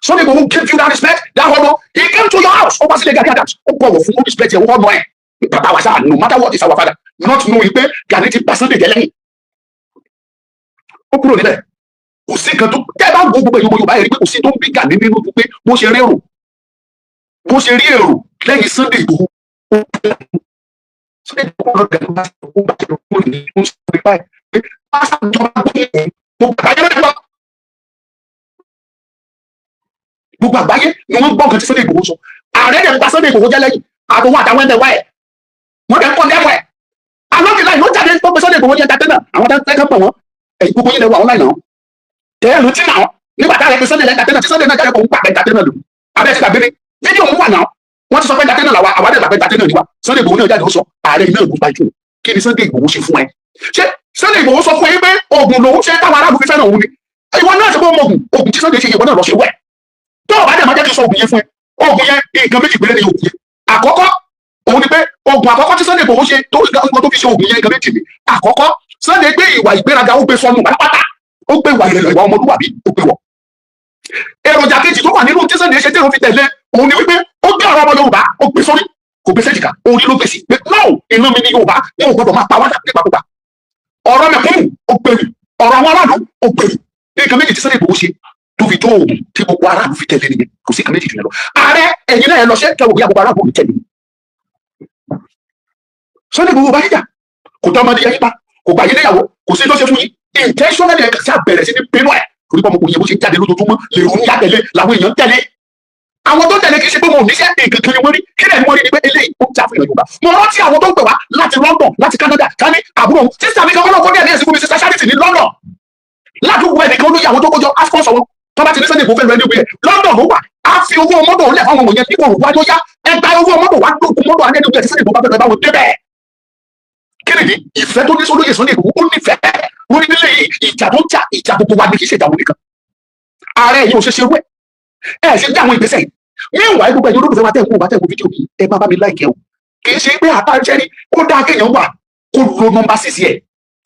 Sunday Igboho give you that respect that honour he came to your house ó wá sílé Gani Adams ó bọ̀wọ̀ fún ó respect ẹ̀ ó honour ẹ̀ bàbá wa sáà no matter what is our father not knowing pé Gani ti pa Sunday jẹ́ lẹ́yìn ó kúrò níbẹ̀ kò sí nǹkan tó tẹ́ bá gbogbo ẹ̀yọ́ Yorùbá yẹn rí pé kò sí tó ń bí Gani nínú pé bó ṣe rí èrò lẹ́yìn Sunday Igboho Sunday Igboho lọ Gani bá ṣe òkú bá ṣe òkú ní oṣù tó báyìí pé pásítọ̀ ìjọba gbóyè òun gbogbo àgbáyé ni wọ́n gbọ́ nǹkan tí Sunday Igboho sọ. Ààrẹ dẹ̀ ń gba Sunday Igboho jẹ́ lẹ́yìn àtòwọ́ àtàwọn ẹ̀mẹ̀wá ẹ̀ wọ́n dẹ̀ ń kọ́ dẹ́mọ̀ ẹ̀. alọ́kìlá ìlú jáde tó gbé Sunday Igboho ní ẹja tẹ́lẹ̀ àwọn tẹ́kẹ́ pọ̀ wọ́n ẹ̀yìn gbogbo yín lẹ́wọ̀ àwọn láì náà tẹ́ẹ̀lù tí náà nígbà tá a rẹ̀ pé Sunday lẹ́jà tẹ́lẹ̀ tí Sunday náà jáde kò ń pàpẹ́ ẹja tẹ́lẹ̀ lò abẹ́ ti gbàgbé fídíò ń wà náà wọ́n ti sọ pé ẹja tẹ́lẹ̀ làwa àwádẹ́ làpẹ́ ẹja tẹ́lẹ̀ níwá Sunday Igboho náà jáde ó sọ ààrẹ iná ìlú gbàjú kí ni Sunday Igboho ṣe fún ẹ ṣé Sunday Igboho sọ fún ẹ pé oògùn lòun ṣe táwọn aráàlú fi fẹ́ràn òun ni ìwọ náà ṣe pé oògùn tí Sunday ṣe yẹ ìwọ náà lọ ṣe wẹ̀ tó o bá dẹ̀ máa jẹ́ kí n sọ oògùn yẹn fún ẹ oògùn yẹn nǹkan méjì péré ni oògùn yẹn àkọ́kọ́ òun ni pé oògùn àkọ́kọ́ tí Sunday Igboho ṣe tó fi ṣe oògùn yẹn nǹkan méjì ni àkọ́kọ́ Sunday gbé ìwà ìgbéraga ó gbé sọnù pátápátá ó gbé ìwà ìrẹ̀lẹ̀ ìwà ọmọlúwàbí ó gbé wọ̀ èròjà kejì tó wà nínú tí Sunday ṣe tí òun fi tẹ̀lé òun ni wípé ó gbé ọ̀rọ̀ ọmọ Yorùbá ó gbé sórí kò gbé sẹ́jìká orí ló gbé sí pé náà iná mi ní Yorùbá ní òun gbọdọ̀ máa pa wájà nígbàkúgbà ọ̀rọ̀ mẹ̀kúnnù ó gbèrú ọ̀rọ̀ àwọn aráàlú ó gbèrú nǹkan méjì tí Sunday Igboho ṣe tó fi tó oògùn tí gbogbo aráàlú fi tẹ̀lé nìyẹn kò sí nǹkan méjì jù lọ ààrẹ ẹ̀yin náà ẹ lọ ṣe kẹwò bí agbègbè aráàlú tẹ̀lé Sunday Igboho bá yíjà kò tọ́ ọmọdé yẹn yípa kò gbà yín léyàwó kò sí tó ṣe fún yín intentionally ẹ̀ sí àbẹ̀rẹ̀ sí ní pinnu ẹ̀ torí pé ọmọkùnrin yẹn bó ṣe jáde lójoojúmọ́ lè ronú yá tẹ̀lé làwọn èèyàn tẹ̀lé àwọn tó tẹ̀lé kì í ṣe pé wọn ò níṣẹ́ nǹkan kan ni wọ́n rí kí lẹ́yìn wọ́n rí ni pé eléyìí ó jà fún ìlú Yorùbá mo rántí àwọn tó ń pè wá láti London láti Canada ká ní àbúrò sísá mi kankan náà kọ́ ní ẹ̀mí ẹ̀sìn fún mi sísá Charity ní London ládùúgbò ẹnìkan olóyè àwọn tó kọjọ asponsor wọn tó bá ti ní Sunday Igboho fẹ́ lọ ẹni wíyẹn London ló wà á fi owó mọ́tò lẹ̀ fáwọn ọmọ yẹn nígbà òwú wájú yá ẹgbà owó mọ́tò wá dókun mọ́tò alẹ́ nígbà tí Sunday Igboho bá fẹ́ lọ bá wọn débẹ̀ kennedy ìfẹ́ tó ní sólóyè Sunday Igboho ó nífẹ̀ẹ́ lórí nílé yìí ìjà tó ń jà ìjà gbogbo wa ní kì í ṣe ìjà wọn nìkan ààrẹ yìí ò ṣe ṣe rú ẹ ṣe dá àwọn ìgbésẹ̀ yìí ní ìwà gbogbo ẹ̀yọ́ olólùfẹ́ wa tẹ̀ ń kó fídíò yìí ẹ má bá mi láìkẹ́ o kì í ṣe pé àtàjẹ́rí ó dáa kéèyàn wà kó lo nọ́mbà 6 ẹ̀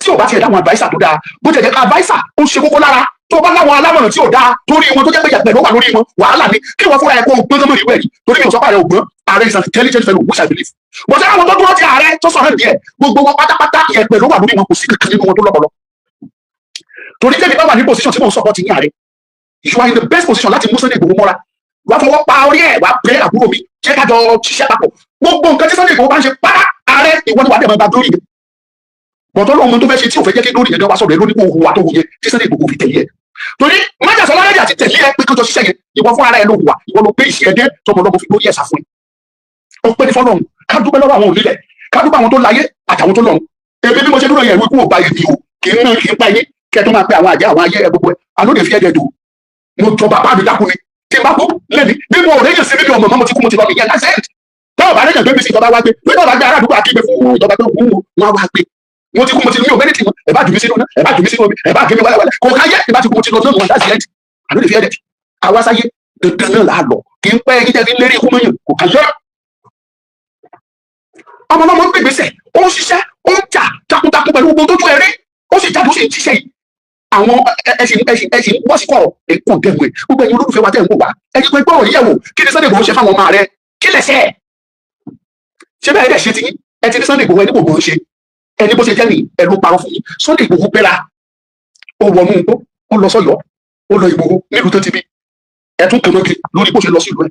tí ò bá tiẹ̀ dáwọn adviser tó dáa bó jẹ́ ká adviser ó ṣe kókó lára tó bá láwọn alámọ̀ràn tí ò dáa torí wọn tó jẹ́ pé yàgbẹ́ ló wà lórí wọn wàhálà ni kí wọ́n fúnra ẹ̀ kó gbọ́n tó mọ̀ ìwé rí torí mi ò sọ pé ààrẹ ògbọ́n ààrẹ is an intelligent fellow which I believe but ṣé àwọn tó dúró ti ààrẹ tó sọ̀rọ̀ díẹ̀ gbogbo wọn pátápátá yàgbẹ́ ló wà lórí wọn kò sí kankan nínú wọn tó lọ́pọlọ torí tẹ́mi bá wà ní position tí mò ń support ní ààrẹ you are in the best position láti mú Sunday Igboho mọ́ra wàá fọwọ́ pa orí ẹ̀ wàá pẹ́ àbúrò mi jẹ́ kájọ ṣiṣẹ́ papọ̀ gbogbo nǹkan tí Sunday Igboho bá ń ṣe pátá ààrẹ ìwọ ni wàá dẹ̀ máa gba glory yẹn bọ̀tọ́ lóhun tó fẹ́ ṣe tí ò fẹ́ jẹ́ kí glory yẹn gan wá sọ̀rọ̀ ẹ lórí kó hùwà tó hù yẹn tí Sunday Igboho fi tẹ̀lé ẹ torí májàsọ lọ́rẹ́dì àti tẹ̀lé ẹ pé kí n jọ ṣiṣẹ́ yẹn ìwọ fún ara ẹ ló hùwà ìwọ ló pé ìṣe ẹdẹ tọmọ lọmọ fi lórí ẹ̀sà fún ẹ ó pé ní fọlọ́run ká dúpẹ́ lọ́wọ́ àwọn òlílẹ̀ ká dúpẹ́ àwọn tó láyé àtàwọn tó lọ́run èmi bí mo ṣe dúró yẹn ìwé kú ò bá yẹn o kì í rìn kì í pa yín kẹ tó máa pe àwọn àjẹ́ àwọn ayé ẹ gbogbo ẹ alóde fi ẹ̀jẹ̀ dùn mo jọ bàbá mi dákú ni tí n bá kú lẹ́ni bí mo rẹ́yìn sí níbi ọmọ mo ti kú mo ti lọ nìyẹn láṣẹ tọ́wọ́ bá rẹ́yìn gbé mi sí ìjọba wá gbé pé tọ́wọ́ bá gbé aládùúgbò akígbe fún ìjọba tó kú wọn wá gbé mo ti kú mo ti ní òmẹ́rẹ́tì wọn ẹ bá jù mí sínú ẹ bá jù mí sínú omi ẹ bá gé mi wẹ́lẹ́wẹ́lẹ́ kò káyé ẹ bá ti kú mo ti lọ náà wọn láti ẹ̀dì alóde fi ẹ̀dì àwa sáyé dandan náà là á lọ kì í pẹ́ yín tẹ́ fi ń lérí ikú mọ́yàn kò káyé ọmọ náà mo ń gbègbèsè ó ń ṣiṣẹ́ ó ń jà takuntakun pẹ̀lú gbogbo tó tún ẹ rí ó sì jáde ó sì ń ṣiṣẹ́ yìí àwọn ẹ̀sìn wọ́n sì kọ̀rọ̀ ẹ̀kọ́ dẹ̀wẹ̀ gbogbo ẹ̀yin olólùfẹ́ wa tẹ̀ ń wò wá ẹ̀yin pé gbọ́rọ̀ yẹ̀wò kí ni Sunday Igboho ṣe fáwọn ọmọ rẹ kí lẹ̀ṣẹ̀ ṣé bẹ́ẹ̀ dẹ̀ ṣe ti yín ẹ ti ní Sunday Igboho ẹni kò gbọ́n ṣe ẹni bó ṣe jẹ́ ní ẹ ló parọ́ fún yín Sunday Igboho gbéra ó wọnú igbó ó lọ sọ́yọ́ ó lọ Ìgbòho nílùú tó ti bí ẹ tún kàn mọ́kiri lórí bó ṣe lọ sí ìlú ẹ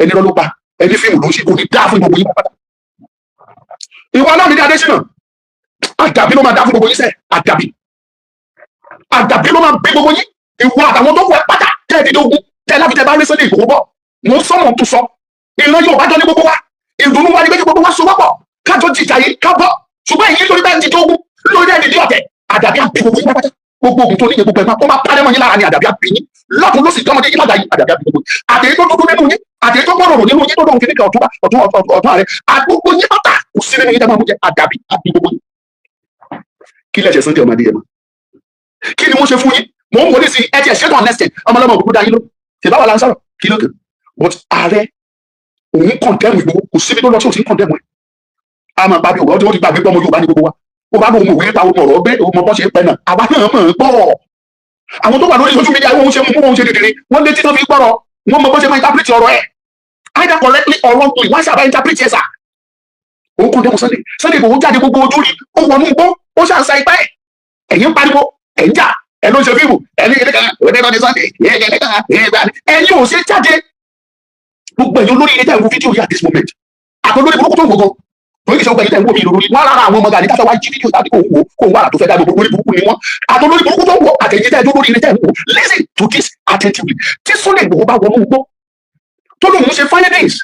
ẹni lọ́ ló pa ẹni fíìmù ló ń ṣe kò ní dáa fún gbogbo yín pátá ìwọ Ọlámídé Adéṣínà àdàbí ló máa dáa fún gbogbo yín sẹ́ àdàbí ló máa bí gbogbo yín ìwọ àtàwọn tó kọ ẹ pátá tẹ́ ẹ dídé ogun tẹ́ ẹ láfitẹ́ bá rí Sunday Igboho bọ̀ mo ń sọ́mọ̀ tó sọ ìran yóò bá jọ ní gbogbo wa ìdùnnú wa ni pé kí gbogbo wa so wọ́pọ̀ kájọ jìjà yìí ká bọ̀ ṣùgbọ́n èyí lórí bẹ́ẹ̀ dídé ogun lórí ẹ̀ dídé ọ̀tẹ̀ àdàbí àbí gbogbo yín pátá gbogbo ogun tó níyẹn gbogbo ẹ̀ máa ó máa parẹ́ mọ́ yín lára ni àdàbí àbí yín lọ́kùn ló sì tọ́mọdé yín lágbàá yín àdàbí àbí gbogbo yín àtẹ̀yẹ tó dúdú nínú yín àtẹ̀yẹ tó gbọ́rọ̀ nínú yín tó dọ̀hún kìnnìkan ọ̀tún ààrẹ àgbogbo yín pátá kò sí nínú yín tẹ́ máa mú jẹ àdàbí àbí gbogbo yín kí lẹ́sẹ̀ Sunday ọmọdé yẹn mọ́ kí ni mo ṣe fún yín mò ń wọlé sí ẹ ti ẹ̀ ṣẹ́tọ̀ nested ọmọlọ́mọ òkú dá yín ló ṣe báwa la ń sọ̀rọ̀ kí ló kàn but ààrẹ òun kọ̀ǹdẹ́mù Ìgbòho kò síbi tó lọ sí òsín kọ̀ǹdẹ́mù ẹ̀ a máa bá bí òwò tí ó ti gbàgbé pọ́nmọ Yorùbá ní gbogbo wa ó bá lóun òwe ta ọmọ ọ̀rọ̀ ọgbẹ́ ọmọ bọ́ ṣe pẹ́ náà àwa náà mọ̀ ń gbọ́ àwọn tó wà lórí social media wọ́n ṣe mú wọn ṣe dìdìrín wọ́n létí tó fi gbọ́rọ̀ wọ́n mọ bọ́ ṣe máa interpret ọ̀rọ̀ ẹ̀ either correctly or wrongly wọ́n ṣàbá interpret ẹ̀ sà òun kọ̀ǹdẹ́mù Sunday Igboho jáde gbogbo ojú rí ó wọnú igbó ó ṣàǹsà ipá ẹ̀ ẹ̀yìn pariwo ẹ̀ ń jà ẹ ló ń ṣe fíìmù ẹni kìnìkan òde náà ní Sunday ẹni ò ṣe jáde gbogbo ẹ̀yin olórí ilé tẹ̀ ń wo fídíò yìí at this moment àtọ́ lórí burúkú tó ń gbogbo torí kìí ṣe ọgbẹ́ni tẹ̀ ń wò mí lórí wọn lára àwọn ọmọ Gani káfẹ́ wá jí fídíò tàbí kò wò kó wà tó fẹ́ dá gbogbo orí burúkú ni wọn àtọ́lórí burúkú tó wọ àtẹ̀yìn tẹ́ lórí ilé tẹ̀ ń wò listen to this attentively tí Sunday Igboho bá wọnú gbó tó lóun ṣe findings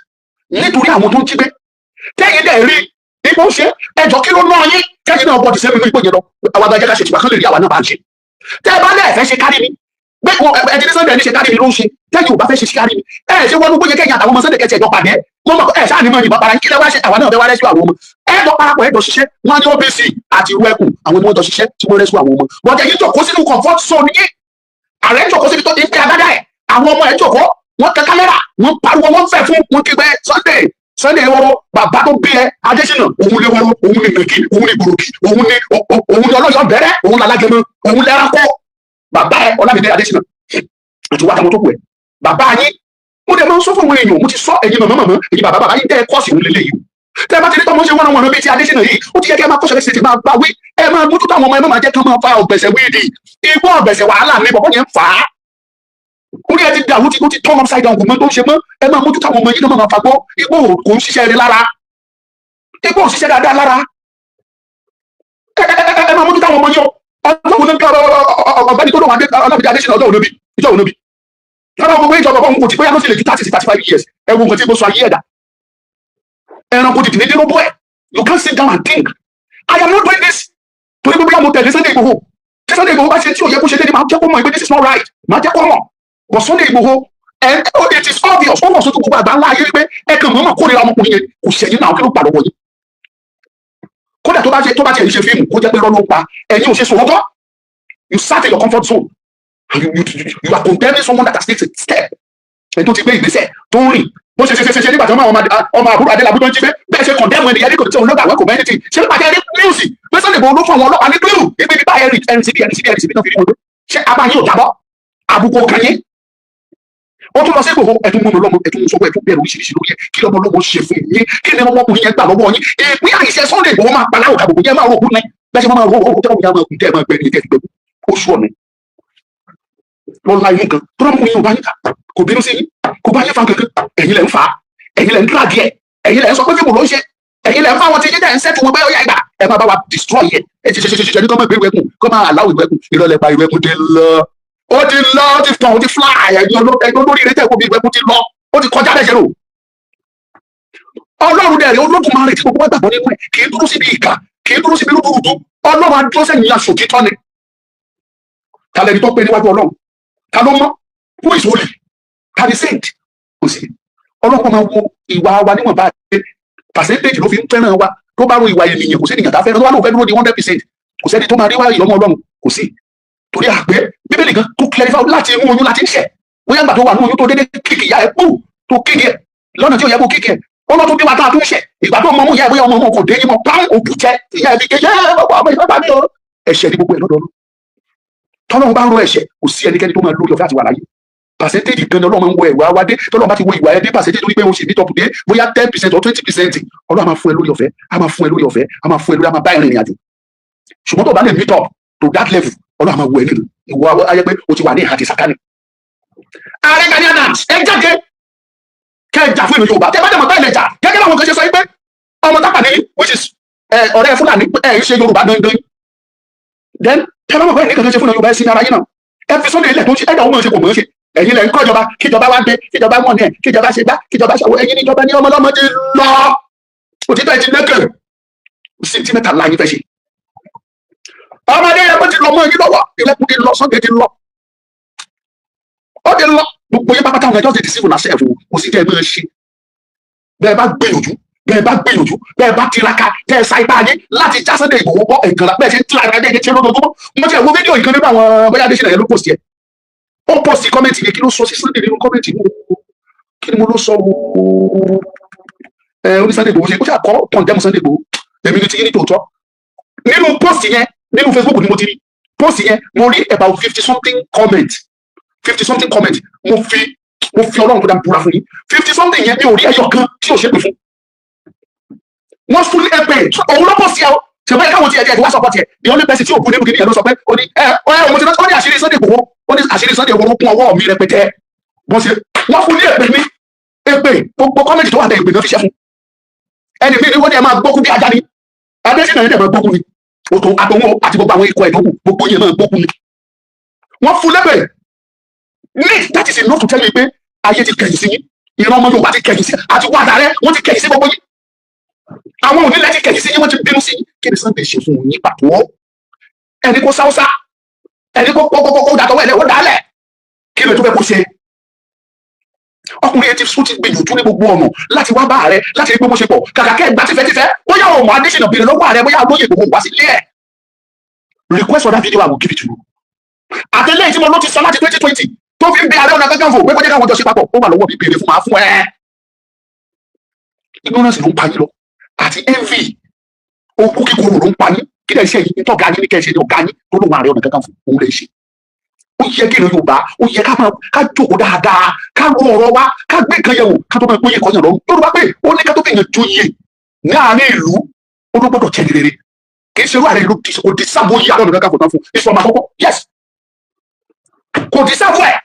nítorí àwọn tó ń jí gbé tẹ́yìn dẹ̀ rí ipò ṣe ẹjọ́ kí ló ná yín kẹ́yìn náà bọ́ọ̀dì sẹ́mi ipò yẹn lọ àwọn agbájá ká ṣe tìgbà kan lè rí àwa náà bá ń ṣe tẹ́ ẹ bá lẹ́ẹ̀ fẹ́ ṣe kárí mi pé ẹtí ní Sunday ní ṣe kárí mi ló ń ṣe tẹ́yìn ò bá fẹ́ ṣe kárí mi ẹ ṣe wọnú gbóyè kẹ́yìn àtàwọn ọmọ Sunday kẹ́sì ẹ̀jọ̀ pàdé mo mọ̀ ẹ ṣáà ní mọ̀ ìbọn para kí lẹ wá ṣe àwa náà fẹ́ wá rẹ́síù àwọn ọmọ ẹ̀jọ̀ parapọ̀ ẹ̀jọ̀ ṣiṣẹ́ wọn ní OPC àti irú ẹkùn àwọn ni wọ́n jọ ṣiṣẹ́ tí wọ́n rẹ́síù àwọn ọmọ wọ́n jẹ́ yín jòkó sínú comfort zone yín ààrẹ jòkó síbi tó ti ń pẹ́ agbádá ẹ̀ àwọn ọmọ ẹ̀ jòkó wọ́n tẹ kámẹ́rà wọ́n pariwo wọ́n fẹ́ fún wọn kígbe Sunday wọ́rọ́ bàbá tó bí ẹ Adésínà òun lé wọ́rọ́ òun ní gbèkì òun ní gbòròkì òun ní ọlọ́yọ̀ bẹ̀rẹ̀ òun làlágẹmọ òun lẹ́ránkó bàbá ẹ Ọlámídé Adésínà àti wàtàwọn tó kù ẹ bàbá yín mo dẹ̀ máa ń sọ fún àwọn èèyàn mo ti sọ ẹ̀yin mọ̀mọ́ ẹ̀yin bàbá yín tẹ́ ẹ kọ́ọ̀sì òun lélẹ́yìí tẹ́ ẹ bá ti rí tọ́mọ ṣe wọ́n àwọn bíi ti Adésínà yìí ó ti yẹ kí ẹ máa kọ́ṣẹ́ lẹ́sẹ̀ tí máa bá wí ẹ máa mójútó àwọn ọmọ ẹ máa jẹ́ kí wọ́n máa fa ọ̀gbẹ̀sẹ̀ wíìdì igbó ọ̀gbẹ̀sẹ̀ wàhálà ní bọ̀bọ̀ yẹn fà á orí ẹ ti dà ó ti turn upside down kò mọ tó ń ṣe mọ́ ẹ máa mójútó àwọn ọmọ yìí náà máa fagbọ́ igbó kò ń ṣiṣẹ́ rẹ lára igbó ò ṣiṣẹ́ dáadáa lára ẹ máa mójútó àwọn ọmọ yìí ọjọ́ òun ní ọ̀gbẹ́ni tó lọ́wọ́ Ọlámídé Adésínà ọjọ́ òun níbi lọ́dọ̀ gbogbo ìjọba ọmọ kò tí bóyá ló sì lè ju 30-35 years ẹ wo nǹkan tí mo sọ ayé ẹ̀dá ẹranko ti dìde dínú bọ́ ẹ̀ you can't sit down and think I am not doing this torí pé bóyá mo tẹ̀lé Sunday Igboho tí Sunday Igboho bá ṣe tí ò yẹ kó ṣe déédéé máa jẹ́ kó mọ̀ pé this is not right máa jẹ́ kó mọ̀ but Sunday Igboho it is obvious ó wọ̀ sójú gbogbo àgbà ńlá ayé pé ẹ kàn mọ́ kórìíra ọmọkùnrin yẹn kò ṣẹ̀yìn náà kí ló gbà lọ́wọ́ yìí kódà tó bá tiẹ̀ ń ṣe fíìmù kó jẹ́ pé lọ́nà ó pa ẹ̀yin ò ṣe sọ̀rọ̀ tán you sat in your comfort zone you are condemning someone that has taken a step ẹni tó ti gbé ìgbésẹ̀ tó ń rìn bó ṣe nígbà tí ọmọ àbúrò Adélabú tó ń jí pé bẹ́ẹ̀ ṣe condemn ẹni yẹn ní kò tí òun lọ́gbà wẹ́kọ̀ mẹ́rin tí ṣe nípa ẹni níwùsì pé Sunday Igboho ló fún àwọn ọlọ́pàá ní clue ibi nípa ẹni síbi náà fi rí wọn tó ṣe abáyé ò jábọ́ àbùkù ọkàn yín ó tún lọ sí Igboho ẹtún mú lọ́mọ ẹtún mú sọ́wọ́ ẹtún bẹ̀rù oríṣiríṣi lórí ẹ̀ kí lọ́mọ lọ́mọ ṣe fún yín kí ni ọmọkùnrin yẹn gbà lọ́wọ́ yín ìpín àìṣe Sunday Igboho máa pa láwùjọ àbùkù yẹn máa rò kú ní bẹ́ẹ̀ ṣe máa rò ó tẹ́wọ́ yà máa kú tẹ́ ẹ máa gbẹ̀rù tẹ́ ẹ gbẹ̀rù ó ṣù ọ̀nà lọ la inú kan tó náà mú yín ò bá yín kà kò bínú sí yín kò bá yín fa kankan ẹ̀yin lẹ̀ ń fà á ẹ̀yin lẹ̀ ń dúrà díẹ̀ ẹ̀yin lẹ̀ ń sọ pé fíìmù ló ń ṣe ẹ̀yin lẹ̀ ń fa àwọn tí yín dẹ̀ ń sẹ́tù wọn bẹ́ẹ̀ ó yá ìgbà ẹ máa bá wa destroy yẹ ẹ ti ṣe ní kọ́ máa gbé ìwẹ́kùn kọ́ máa aláwọ̀ ìwẹ́kùn ìrọ̀lẹ́ pa ìwẹ́kùn ti lọ ó ti tàn ó ti fly ẹ̀yin olórí rẹ̀ tẹ̀ kó bí ìwẹ́kùn ti lọ ó ti kọjá lẹ́sẹ̀ rò Ọlọ́run dẹ̀ rẹ̀ Olódùmarè tí gbogbo wa gbàgbọ́ nínú ẹ̀ kì í dúró síbi ìkà kì í dúró síbi rúdurùdu Ọlọ́run adúró sẹ́yìn aṣòtítọ́ ni kálẹ̀ ní tó pé níwájú Ọlọ́run ká ló mọ́ who is holy ká ní saint kò sí Ọlọ́run máa wo ìwà wa níwọ̀n bá a percentage ló fi ń fẹ́ràn wa tó bá ro ìwà ènìyàn kò sí ènìyàn tá a fẹ́ràn tó bá lóun fẹ́ dúró di 100% kò sẹ́ni tó máa rí wá ìyọ́nú Ọlọ́run kò sí torí àgbẹ̀ Bíbélì gan tó clarify láti inú oyún láti ń ṣẹ̀ bóyá nígbà tó wà ní oyún tó dédé kíkì ìyá ẹ̀ pù tó kíkì ẹ̀ lọ́nà tí ò yẹ kó kíkì ẹ̀ ọlọ́ tó bí wa tá a tún ṣẹ̀ ìgbà tó mọ̀ mú ìyá ẹ̀ bóyá ọmọ kò dé yín mọ́ pàrọ̀ òbí jẹ́ ìyá ẹ̀ bí kéjẹ́ ọmọ ìfẹ́ mi o ẹ̀ṣẹ̀ ní gbogbo ẹ̀ lọ́dọọdún tọ́lọ́run bá ń ro ẹ̀ṣẹ̀ kò sí ẹnikẹ́ni tó máa lórí ọ̀fẹ́ àti wà láyé percentage gan ni Ọlọ́run máa ń wo ẹ̀wà wa dé tọ́lọ́run bá ti wo ìwà ẹ̀ dé percentage torí pé o sì ní tọ́pù dé bóyá 10% or 20% Ọlọ́run á máa fún ẹ lórí ọ̀fẹ́ á máa fún ẹ lórí ọ̀fẹ́ á máa fún ẹ lórí á máa bá ìrìn àjò ṣùgbọ́n tó bá lè meet up to that level Ọlọ́run á máa wo ẹ nínú ìwọ ayé pé o ti wà ní ìhà ti sàkánì. Ààrẹ Gani Adams ẹ jáde kẹjà fún ìlú Yorùbá tẹ bá dẹ̀ mọ̀ bẹ́ẹ̀ lẹ́jà gẹ́gẹ́ báwọn kan ṣe sọ pé ọmọ tápà ní which is ọ̀rẹ́ Fúlàní ẹ̀ ń ṣe Yorùbá dandan then tẹ bá mọ̀ bẹ́ẹ̀ ní kankan ṣe fún Yorùbá ẹ̀ sí ara yín náà ẹ fi Sunday ilẹ̀ tó ń ṣe ẹ̀dá òun ṣe kò mọ̀ ọ́n ṣe ẹ̀yin lẹ̀ ń kọ́ ìjọba kíjọba wá dé kíjọba mọ̀ ní ẹ̀ kíjọba ṣe gbá kíjọba ṣàwọ̀ ẹ̀yin níjọba ní ọmọlọ́mọ ti lọ òtítọ́ ẹ̀ ti lẹ́kẹ̀ sí tí mẹ́ta láyé fẹ́ ṣe ọmọdé yẹn bó ti lọ mọ́ ẹ̀yin lọ́wọ́ ilẹ̀kùn ti lọ Sunday ti lọ ó ti lọ gbogbo yẹn pápátá wọn ẹjọ́ ti dìsífù náà ṣẹ́ẹ̀fù kò sí tẹ́ ẹ máa ṣe bẹ́ẹ̀ bá gbìyànjú bẹ́ẹ̀ bá tiraka tẹ́ ẹ sa ipá yín láti já Sunday Igboho bọ́ ẹ̀gànlá bẹ́ẹ̀ ṣe ń tiraka bẹ́ẹ̀ ṣe ń ṣe lójoojúmọ́ mo ti ẹ̀ wo fídíò ìkan nínú àwọn bóyá Adésínà yẹn ló post yẹ ó post kọ́mẹ̀ntì yẹn kí ló sọ sí Sunday nínú kọ́mẹ̀ntì kí ni mo ló sọ oní Sunday Igboho ṣe kó ṣàkọ́ condemn Sunday Igboho èmi ni ti yín ní tòótọ́ nínú post yẹn nínú Facebook ni mo ti rí post yẹn mo rí about 50-something comment mo fi Ọlọ́run tó dá búra fún yín 50-something yẹn mi ò rí ẹyọ kan tí ò ṣe pè fún wọ́n fún ẹgbẹ́ òun ló pọ̀ sí ẹ o ṣùgbọ́n káwọn ti ẹ̀jẹ̀ ìwà sọ̀pọ̀ tiẹ̀ the only person tí òkú nínú kìnìyàn ló sọ pé ó ní ọmọ tí wọ́n ní àṣírí Sunday Igboho ó ní àṣírí Sunday Igboho kún ọwọ́ mi rẹpẹtẹ wọ́n fún ní èpè ní èpè gbogbo kọ́mẹ̀tì tó wà dé èpè náà fi ṣẹ́ fún ẹni mi ni wọ́n ní ẹ máa gbókun bí ajá ni Adésínà yẹn dẹ̀ máa gbókun ni àtòwọn àti gbogbo àwọn ikọ̀ ẹ̀dógún gbogbo yẹn máa gbókun ni wọ́n fún lẹ́bẹ̀ẹ́ ní that is enough to tell you pé ayé ti kẹ̀yìn sí yín ìran ọmọ Yorùbá ti kẹ̀yìn sí àti wàdà rẹ wọ́n ti kẹ̀yìn sí gbogbo yín àwọn onílẹ̀ ti kẹ̀yìn sí yín wọ́n ti bínú sí yín kí ni Sunday ṣe fún yín pàtó ẹni kó sáwọ́sá ẹni kó dàtọ̀wọ́ ẹ̀lẹ́ ó dálẹ̀ kí ló tó fẹ́ kó ṣe ọkùnrin yẹn ti sún ti gbìyànjú ní gbogbo ọ̀nà láti wá bá ààrẹ láti rí pé bó ṣe pọ̀ kàkà kẹ́ gbà tìfẹ́tìfẹ́ bóyá ọmọ Adésínà bèrè lọ́wọ́ ààrẹ bóyá lóye gbogbo wá sílé ẹ̀ request for that video I will give it to you àtẹlẹ́yìn tí mo ló ti sọ láti 2020 tó fi ń bẹ Ààrẹ Ọ̀nà Kakanfò pé kó jẹ́ káwọn jọ ṣe papọ̀ ó wà lọ́wọ́ mi béèrè fún màá fún ẹ ignorance ló ń pa yín lọ àti envy okú kíkorò ló ń pa yín kí lè ṣe èyí nítorí ọ̀gá yín ní kẹ́ṣe ní ọ̀gá yín tó lóun Ààrẹ Ọ̀nà Kakanfò òun lè ṣe ó yẹ kí ìran Yorùbá ó yẹ ká jókòó dáadáa ká ro ọ̀rọ̀ wa ká gbé nǹkan yẹ̀wò ká tó máa gbóyè kọyàn lọ́rùn Yorùbá pé ó ní ká tó fìyàn joyè ní àárín ìlú ó ló gbọ́dọ̀ jẹ́ rere kì í ṣe irú ààrẹ ìlú kò dì sáàbò yí Ààrẹ Ọ̀nà Kakanfò tán fún ìṣọ̀mọ̀ àkọ́kọ́ yes kò dì sáàbò ẹ̀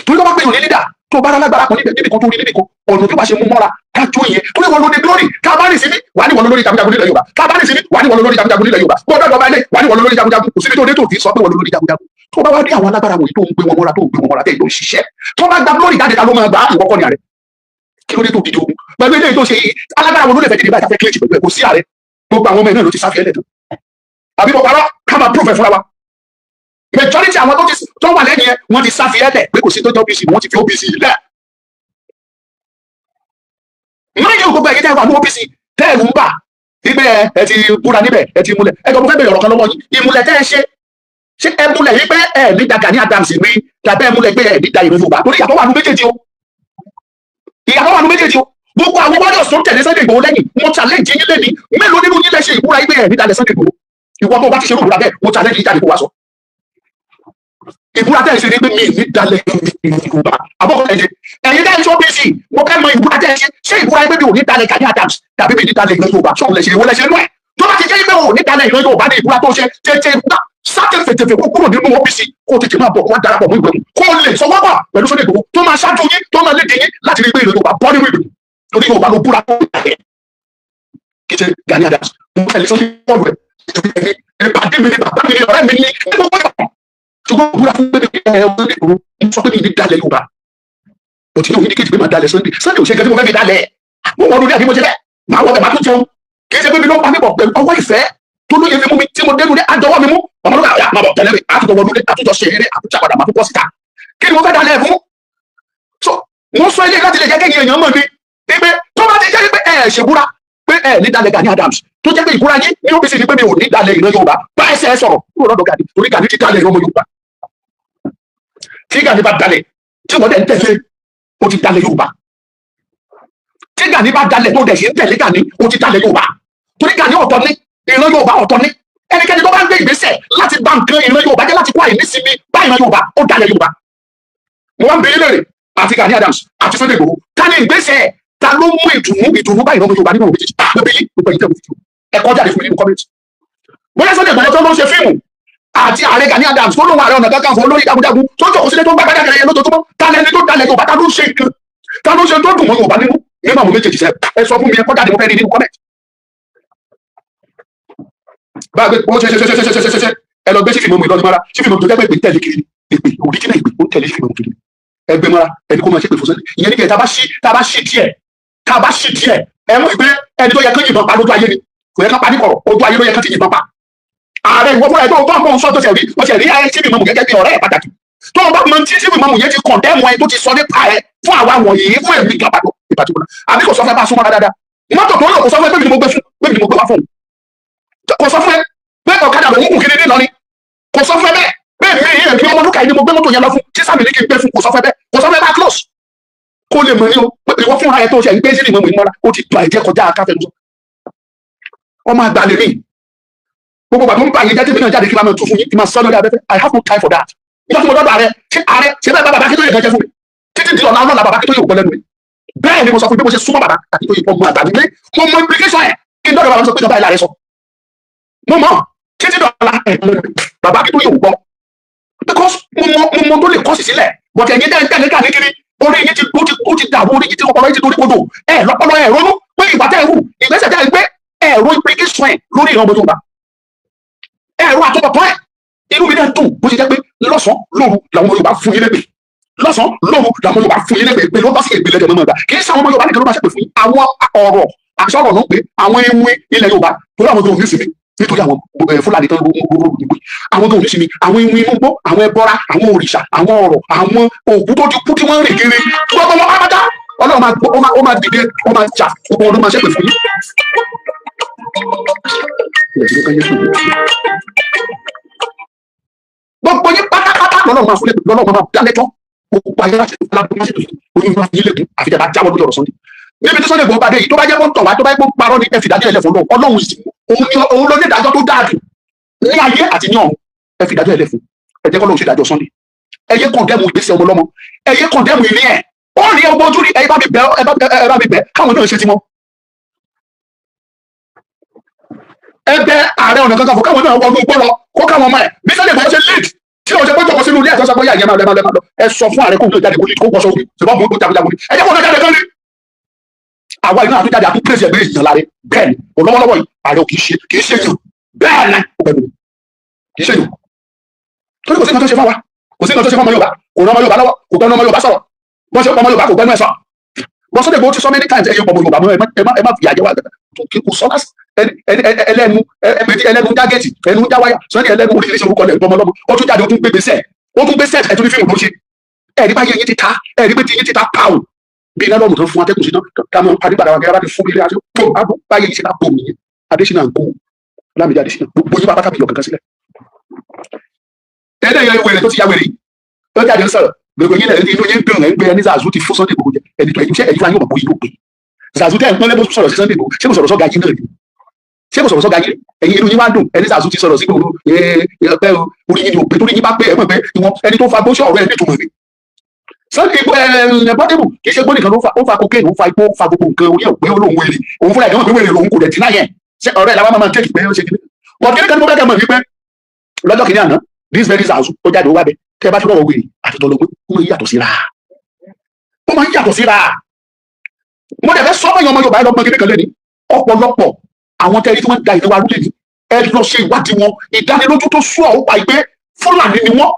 torí ló bá pè yàn ní lídà tó bá lágbára kan níbi kan tó rí níbi kan ọ̀nà tó bá ṣe mú mọ́ra ká jó yẹn torí wọn ló ní glory ká bá rìn síbí wà ní wọn lórí jagunjagun nílẹ̀ Yorùbá ká bá rìn síbí wà ní wọn lórí jagunjagun nílẹ̀ Yorùbá gbọ́dọ̀ lọ́ba ilé wà ní wọn lórí jagunjagun kò síbi tó dé tó fi sọ pé wọn lórí jagunjagun tó bá wá dé àwọn alágbára wọ̀nyí tó ń gbé wọn mọ́ra tẹ̀ ló ń ṣiṣẹ́ tó bá gba glory jáde ta ló máa gbà ìwọ́kọ́ ni ààrẹ kí ló dé tó dìde ogun pẹ̀lú eléyìí tó ṣe yìí alágbára wọn ló lè fẹ́ dìde báyìí tàfẹ́ kílẹ̀jì pẹ̀lú ẹ̀ kò sí ààrẹ gbogbo àwọn ọmọ ẹ̀ náà ló ti sáfẹ́ lẹ̀ tán àbí mo parọ́ ká máa prove ẹ̀ fúnra wa majority àwọn tó wà lẹ́yìn yẹn wọ́n ti sáfẹ́ lẹ̀ pé kò sí tó jẹ́ OPC wọ́n ti fi OPC lẹ̀ máa yẹ gbogbo ẹ̀yẹ́ tẹ́ wà ní OPC tẹ́ẹ̀lú ń bà ibẹ̀ ẹ ti búra níbẹ̀ ẹ ti múlẹ̀ ẹ jọ mo fẹ́ bẹ̀rẹ̀ ọ̀rọ̀ kan lọ́wọ́ yín ìmúlẹ̀ tẹ́ ẹ ṣé ẹ múlẹ̀ yí pé ẹ ní da Gani Adams mi tàbí ẹ múlẹ̀ pé ẹ ní da ìlú Yorùbá torí ìyàtọ̀ wà nù méjèèjì o ìyàtọ̀ wà nù méjèèjì o gbogbo àwọn warriors tó ń tẹ̀lé Sunday Igboho lẹ́yìn mo challenge yín lẹ́ni mélòó nínú yín lẹ́ ṣe ìbúra yí pé ẹ ní dalẹ̀ Sunday Igboho ìwọ tó bá ti ṣe ìbúra bẹ́ẹ̀ mo challenge yín jáde kó wá sọ ìbúra tẹ́ ẹ ṣe ni pé mi ní dalẹ̀ Yorùbá àbọ̀kọ̀ ẹ̀ ṣe ẹ̀yin tẹ́ ẹ ṣe OPC mo fẹ́ mọ ìbúra tẹ́ ẹ ṣe ìbúra yí pé mi ò ní dalẹ̀ Gani Adams tàbí mi ní dalẹ̀ ìlú Yorùbá ṣọ́ọ̀n lẹ̀ ṣe ìwọ lẹ̀ ṣe nú ẹ̀ tó bá ti jẹ́ pé ò ní dalẹ̀ ìlú Yorùbá ní ìbúra tó ṣe tètè sákẹ́ fètèfè kó kúrò nínú OPC kó tètè máa bọ̀ wá darapọ̀ mọ́ ìgbẹ́mu kó lè sọ wápà pẹ̀lú Sunday Igboho tó máa ṣáájú yín tó máa léde yín láti rí pé ìlú Yorùbá bọ́ nínú ìgbẹ́mu torí Yorùbá ló búra tó yẹ kí ṣe Gani Adams mo tẹ̀lé Sunday Igboho rẹ̀ ìpàdé mi ní bàbá mi ní ọ̀rẹ́ mi ní gbogbo ìgbà ṣùgbọ́n búra fún pé Sunday Igboho mo sọ pé mi ní dalẹ̀ Yorùbá òtí yóò ní kéjì pé máa dalẹ̀ Sunday ò ṣe gẹ́gẹ́ bí mo fẹ́ fi dalẹ̀ mo wọ́n lórí àbí mo ṣe bẹ́ẹ̀ máa wọ bẹ̀ máa tún jẹun kì í ṣe pé mi ló pa mí bọ̀ pẹ̀lú ọwọ́ ìfẹ́ tó lóye fi mú mi tí mo dénú dé àjọwọ́ mi mú ọmọ ló bá máa bọ̀ tẹ̀lé mi àtúntò wọnú dé àtúntò ṣe eré àtúntò àpàdà máa tún bọ́ síta kí ni mo fẹ́ dalẹ̀ fún so mo sọ ilé láti lè jẹ́ kẹ́yìn èèyàn mọ̀ mi pé tó bá ti jẹ́ pé ẹ ṣe búra pé ẹ ní dalẹ̀ Gani Adams tó jẹ́ pé ìbúra yín ní OPC ni pé mi ò ní dalẹ̀ ìran Yorùbá bá ẹsẹ̀ sọ̀rọ̀ kúrò lọ́dọ̀ Gani torí Gani ti dalẹ̀ ìran Yorùbá tí Gani bá dalẹ̀ tí wọ́n dẹ̀ ń tẹ̀lé ó ti dalẹ̀ Yorùbá tí Gani bá dalẹ̀ tó dẹ̀ ṣe ń tẹ̀lé Gani ó ti dalẹ̀ Yorùbá torí Gani ọ̀tọ̀ ní ìran Yorùbá ọ̀tọ̀ ní ẹnikẹ́ni tó bá ń gbé ìgbésẹ̀ láti bá nǹkan ìran Yorùbá jẹ́ láti kó àìnísinmi bá ìran Yorùbá ó dalẹ̀ Yorùbá mo wá ń bèèrè lèrè àti Gani Adams àti Sunday Igboho ká ní ìgbésẹ̀ ta ló mú ìdùnnú bá ìran Yorùbá nínú òbí gbogbo yìí gbogbo yìí tẹ̀ wọ́n ẹ̀kọ́ jáde fún mi nínú kọ́mẹ́ntì bóyá Sunday Igboho tó ló ń ṣe fíìmù àti ààrẹ Gani Adams tó lóun Ààrẹ Ọ̀nà Kakanfò olórí jagunjagun tó jókòó sílé tó ń gbá gbájà kẹrẹ lójoojúmọ́ ta lẹni tó dalẹ̀ Yorùbá ta ló ń ṣe nǹkan ta ló ń ṣe tó dùn mọ́ Yorùbá nínú àwọn méjèèjì sẹ ẹ sọ fún mi ẹ̀kọ́ jáde mo fẹ́ rí nínú kọ́mẹ́ntì báyìí ó ṣe ẹ lọ gbé sífì mọ́mú ìlọrin mara sífì mọ́mú tó jẹ́ pé ìpè ń tẹ̀lé kiri ìpè òríjìnà ìpè ó ń tẹ̀lé sífì mọ́mú kiri ẹgbẹ́ mara ẹni kó máa ṣe pé fún Sunday ìyẹn ní kí ẹ tá a bá ṣí díẹ̀ ẹ mọ̀ pé ẹni tó yẹ kó yìnbọn pa lójú ayé ni kò yẹ ká pa ní kọ̀rọ̀ ojú ayé ló yẹ ká ti yìnbọn pa ààrẹ ìwọ fúnra ẹ tó ń bọ̀ ń sọ tó ṣe rí ó ṣe rí ayé sífì mọ́mú gẹ́gẹ́ bí ọ̀rẹ́ ẹ̀ pàtàkì tó ń bá mọ tí sífì mọ́mú yẹn ti kọ̀ndẹ́mù ẹ tó ti sọ nípa ẹ fún àwa wọ̀nyí fún ẹ̀mí ìgbàgbọ́ ìbàdàn àbí kò sọ fẹ́ bá súnmọ́ dáadáa mọ́tò tó ń lò kò sọ fẹ́ pé mi ni mo gbé wá fún kò sọ fẹ́ pé ọ̀kadà lòún kù kiri nílọrin kò sọ fẹ́ bẹ́ẹ̀ bẹ́ẹ̀ mi yìí ẹ̀mí ọmọlúkà yìí ni mo gbé mọ́tò yẹn lọ fún tí sàmì ní kí n gbé fún kò sọ fẹ́ bá close kó lè mọ̀ ní o ìwọ fúnra ẹ tó ṣe ń gbé sí ìmọ̀ ìmọ̀ra ó ti bà ìjẹ́ kọjá káfẹ́nu ọmọ àgbà lè mí gbogbo bàtú ń bá yẹn jáde bí náà jáde kí n máa tún fún yín kí n máa sọ lórí abẹ́fẹ́ I have no time for that nígbà tí mo dọ́dọ̀ ààrẹ ṣe bẹ́ẹ̀ bàbá Akíntóyè kan jẹ́ fún mi títí di ọ̀nà ọlọ́la bàbá Akíntóyè ògbọ́n lẹ́nu mi bẹ́ẹ̀ ni mo sọ fún bí mo ṣe súnmọ́ bàbá Akíntóyè ọmọ àtàlí pé mo mọ implication ẹ̀ kí n dọ́dọ̀ bàbá mi sọ pé ìjọba ìlà rẹ sọ mo mọ títí dọ̀la ẹ̀ bàbá Akíntóyè ògbọ́n because mo mọ tó lè kọ́ sí sílẹ̀ bọ̀tẹ̀ ẹ̀yìn tẹ́lẹ̀ tẹ́lẹ̀ káàkiri orí yín ti dàrú, orí yín ti ọpọlọ yín ti torí kodò, ẹ lọ́pọlọ ẹ ronú pé ìgbà tẹ́ ẹ hù ìgbésẹ̀ tẹ́ ẹ gbé ẹ̀rọ implication ẹ̀ lórí ìran ọmọ Yorùbá, ẹ̀rọ àtọ́bọ̀tán ẹ̀. Inú mi náà dùn bó ṣe jẹ́ pé lọ́sàn-án lóru làwọn ọmọ Yorùbá fún yín lẹ́gbẹ̀ẹ́, lọ́sàn-án lóru làwọn Yorùbá fún yín lẹ́gbẹ̀ẹ́ pé ló bá sí ìgbélé dẹ̀ mọ́ ọgbà. Kì í ṣe àwọn ọmọ Yorùbá nìkan ló máa ṣépè fún yín, àwọn ọ̀rọ̀ àṣọ̀rọ̀ ló ń pè àwọn ewé ilẹ̀ Yorùbá tó láwọn tó ń nísìmí nítorí àwọn Fúlàní tó ń gbogbo àwọn tó ń nísìmí, àwọn ewé inú gbó, àwọn ẹbọra, àwọn òrìṣà, àwọn ọ̀rọ̀, àwọn òkú tó ti kú tí wọ́n rìn kiri gbogbo wọn pátá Ọlọ́run ó máa dìde, ó máa jà, gbogbo wọn ló máa ṣépè fún yín. Gbogbo yín pátápátá lọ́nà máa fúnlẹ̀ lọ́nà máa dá lẹ́jọ́ gbogbo ayé láti ṣètò oyún máa yí lẹ́kùn àfi tẹ́lá jáwọ́ lórí ọ̀rọ̀ Sunday. Níbi tí Sunday gbọ́ bá dé yìí tó bá jẹ́ pọ́ńtọ̀ wá tó bá jẹ́ pọ́ń parọ́ ní ẹ fìdájọ́ ẹlẹ́fọ̀ lọ Ọlọ́run sì òun ló ní ìdájọ́ tó dáa jù ní ayé àti ní ọ̀run, ẹ fìdájọ́ ẹlẹ́fọ̀ ẹ jẹ́ kọ́ lóun ṣe ìdájọ́ Sunday. Ẹ yé kọ̀ndẹ́mù ìgbésẹ̀ ọmọ ọlọ́mọ, ẹ yé kọ̀ndẹ́mù ilé ẹ̀ ó rí ọgbọ́n ojú rí ẹ bá mi bẹ̀ káwọn náà ṣe ti mọ́. Ẹgbẹ́ Ààrẹ Ọ̀nà Kakanfò káwọn náà wọnú gbọ́ lọ kó káwọn ọmọ ẹ̀ bí Sunday Igboho ṣe lead tí o ṣe pé jọkọ sínú ilé ẹ̀sọ́ sọ pé yà yẹn máa lọ ẹ sọ fún Ààrẹ kó n tó jáde kó gbọ́ sórí ṣùgbọ́n mo ń gbọ́ jagunjagun ni ẹ jẹ́ kó n jáde kan ní. Àwa iná àtúnjáde àtúnpèsè ẹgbẹ́ ìyàn láre bẹ́ẹ̀ ni olówólọ́wọ́ yìí Ààrẹ kì í ṣe yàn bẹ́ẹ̀ ni ó pẹ̀lú kì í ṣe yàn torí kò sí nǹkan tó ṣe fún wa, kò sí nǹkan tó ṣe fún ọmọ Yorùbá, kò rán ọmọ Yorùbá lọ́wọ́, kò gbẹ́nu ọmọ Yorùbá sọ̀rọ̀ bọ́n ṣe ọmọ Yorùbá kò gbẹ́nu ẹ̀ sọ. Bọ́n Sunday Igboho ti sọ many times ẹ̀yin ọmọ Yorùbá mọ́ ẹ má fi àjẹwà kò sọ lásì ẹlẹ́nu jágẹ́tì ẹnu jáwáyà Sunday ẹlẹ́nu oríṣiríṣi orúkọ lẹ̀ gbọmọlọ́mọ ó tún jáde ó tún gbé gbèsè ẹ̀ tún ní fíìmù ló ṣe ẹ̀rí bá yẹ yín ti ta ẹ̀rí pé ti yín ti ta pàù bí iná lọ́rùn tó fún atẹ́kùn sí náà kámọ́ adébàdà wa gẹ́gẹ́ bá ti fún mi rí aṣọ bá yẹ yín ti ta bò mí Adésínà ń kó Lámìdí Adésínà gbogbo yín bá pátá bìyọ̀ kankan sílẹ̀. ẹ̀ẹ́dẹ̀ yẹn wẹ̀rẹ̀ tó ti ya wẹ̀rẹ̀ ó jáde ń sọ̀rọ̀ gbogbo yín lẹ́yìn inú yín dùn ẹ̀ ń gbé ẹni Zazu ti fún Sunday Igboho jẹ ẹni tó ẹ̀yìn fúnra yóò mọ̀ bóyá yóò pè Zazu tẹ́ ẹ̀ ń pọ́n lẹ́bọ̀ sọ̀rọ̀ sí Sunday Igboho ṣé mo sọ̀rọ̀ sọ́ga yín náà ni ṣé mo sọ̀rọ̀ sọ́ga yín ẹ̀yin inú yín wá dùn ẹni Zazu ti sọ̀rọ̀ sí gbogbo pẹ́ orí yín ni òpè torí yín bá pé ẹ̀ mọ̀ pé ìwọ̀n ẹni tó fa bóṣọ̀ ọ̀rọ̀ ẹ̀ nítumọ̀ ni. Sunday Portable kì í ṣe gbóni kan ló fa cocaine ó fa ipò fa gbogbo nǹkan orí ẹ̀ pé olóhùn wèrè òun fúnra ẹ̀ gẹ́gẹ́ wèrè lòun kò dẹ̀ tì náà yẹn ṣé ọ̀rẹ́ làwọn máa tẹ́kì pé ó ṣe kíni. wọ́n kí ni kan tó bẹ́ẹ̀ mọ̀ wípé lọ́jọ́ kìíní àná this very Zazu ó jáde ó wá bẹ tẹ́ ẹ bá ti rọ̀wọ̀ wèrè àti tọ́lọ́gbé ó máa ń yàtọ̀ síra mo dẹ̀ fẹ́ sọ́mọ́ èèyàn ọmọ Yorùbá lọ́gbọ́n kékeré kan lẹ́ni ọ̀pọ̀lọpọ̀ àwọn tẹ́rí tí wọ́n da ìdíwà rúlẹ̀ ní ẹ lọ ṣe ìwádìí wọn ìdánilójú tó sú ọ̀ pa ìgbé Fúlàní ni wọ́n.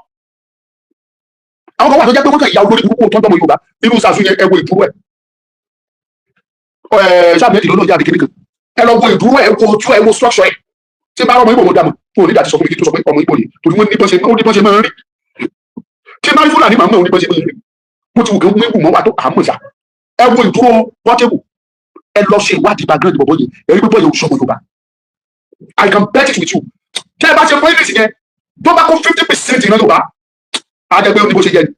àwọn kan wà tó jẹ́ pé wọ́n kàn ìyá olórí burúkú tó ń tọ́mọ Yorùbá nínú Zazu yẹn ẹ wo ìdúró ẹ̀ ṣáàbẹ̀ẹ́dì ló náà jáde kékeré kan ẹ lọ wo ìdúró ẹ̀ wo ojú ẹ̀ wo structure ẹ̀ tí bá ọmọ Ìgbò mo dàmọ̀ fún onídàá ti sọ fún mi kí tó sọ pé ọmọ Ìgbò yìí torí wọ́n ní bọ́n ṣe máa ń rí tí bá rí Fúlàní màá mọ̀ ní bọ́n ṣe máa ń rí bó ti wù kí wọ́n mú mọ́ wà tó àmọ́ ìṣá ẹ wo ìdúró Portable ẹ lọ ṣe ìwádìí background bọ̀bọ̀ yìí ẹ rí pé bọ́ọ̀lù ṣọmọ Yorùbá I can bet it with you tẹ́ ẹ bá ṣe point yẹn tó bá kó 50% ìran Yorùbá àjẹgbẹ́ oníbó ṣe jẹ ni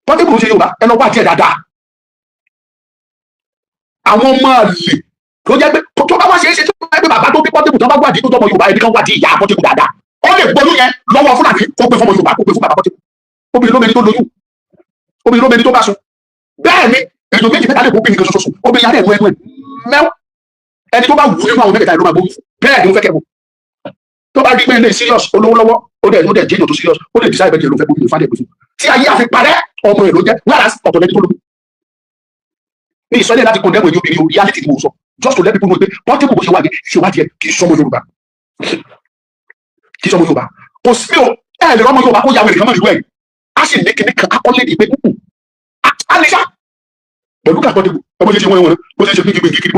Portable ló ṣe Yorùbá ẹ lọ wá díẹ̀ dáadáa àwọn ọmọ àlè ló jẹ́ pé tó bá wá ṣe é ṣe tó bá gbé bàbá tó bí Portable tó bá wádìí tó tọmọ Yorùbá ẹni kan wádìí ìyá Portable dáadáa ó lè gbọ́dún yẹn lọ́wọ́ Fúlàní kó gbé fọmọ Yorùbá kó gbé fún bàbá Portable obìnrin lóbìnrin tó lóyún obìnrin lóbìnrin tó bá sùn bẹ́ẹ̀ ni èèyàn méjì mẹ́ta lè kó obìnrin kan ṣoṣo obìnrin yàrá ẹ̀nu mẹ́wọ́ ẹni tó bá wù nínú àwọn mẹ́tẹ̀ẹ̀ta ìlú máa gbóyún bẹ́ẹ̀ ni ó fẹ́ kẹ́ wò tó bá rí pé ilé serious olówó lọ́wọ́ ó dẹ̀ jẹ́ èèyàn tó serious ó lè decide bẹ́ẹ̀ ló fẹ́ gbóyún fáńdẹ̀ gbóyún tí ayé àfi parẹ́ ọmọ ẹ̀ ló jẹ́ whereas ọ̀tọ̀ lẹ́ni tó lóyún ní ìsọ̀lẹ̀ láti condemn èyí obìnrin reality ni mo sọ just to let people know pé Portable bó ṣe wà ní ṣe wá díẹ̀ kì í sọmọ Yorùbá kò sí o ẹ lè rọmọ Yorùbá kó yàwé nìkan mọ̀ nílùú ẹ̀ á sì ní kíní kan akọ́lé ní pé alisa pẹ̀lú ká Portable bó ṣe ṣe wọ́n bó ṣe ṣe bí gbígbé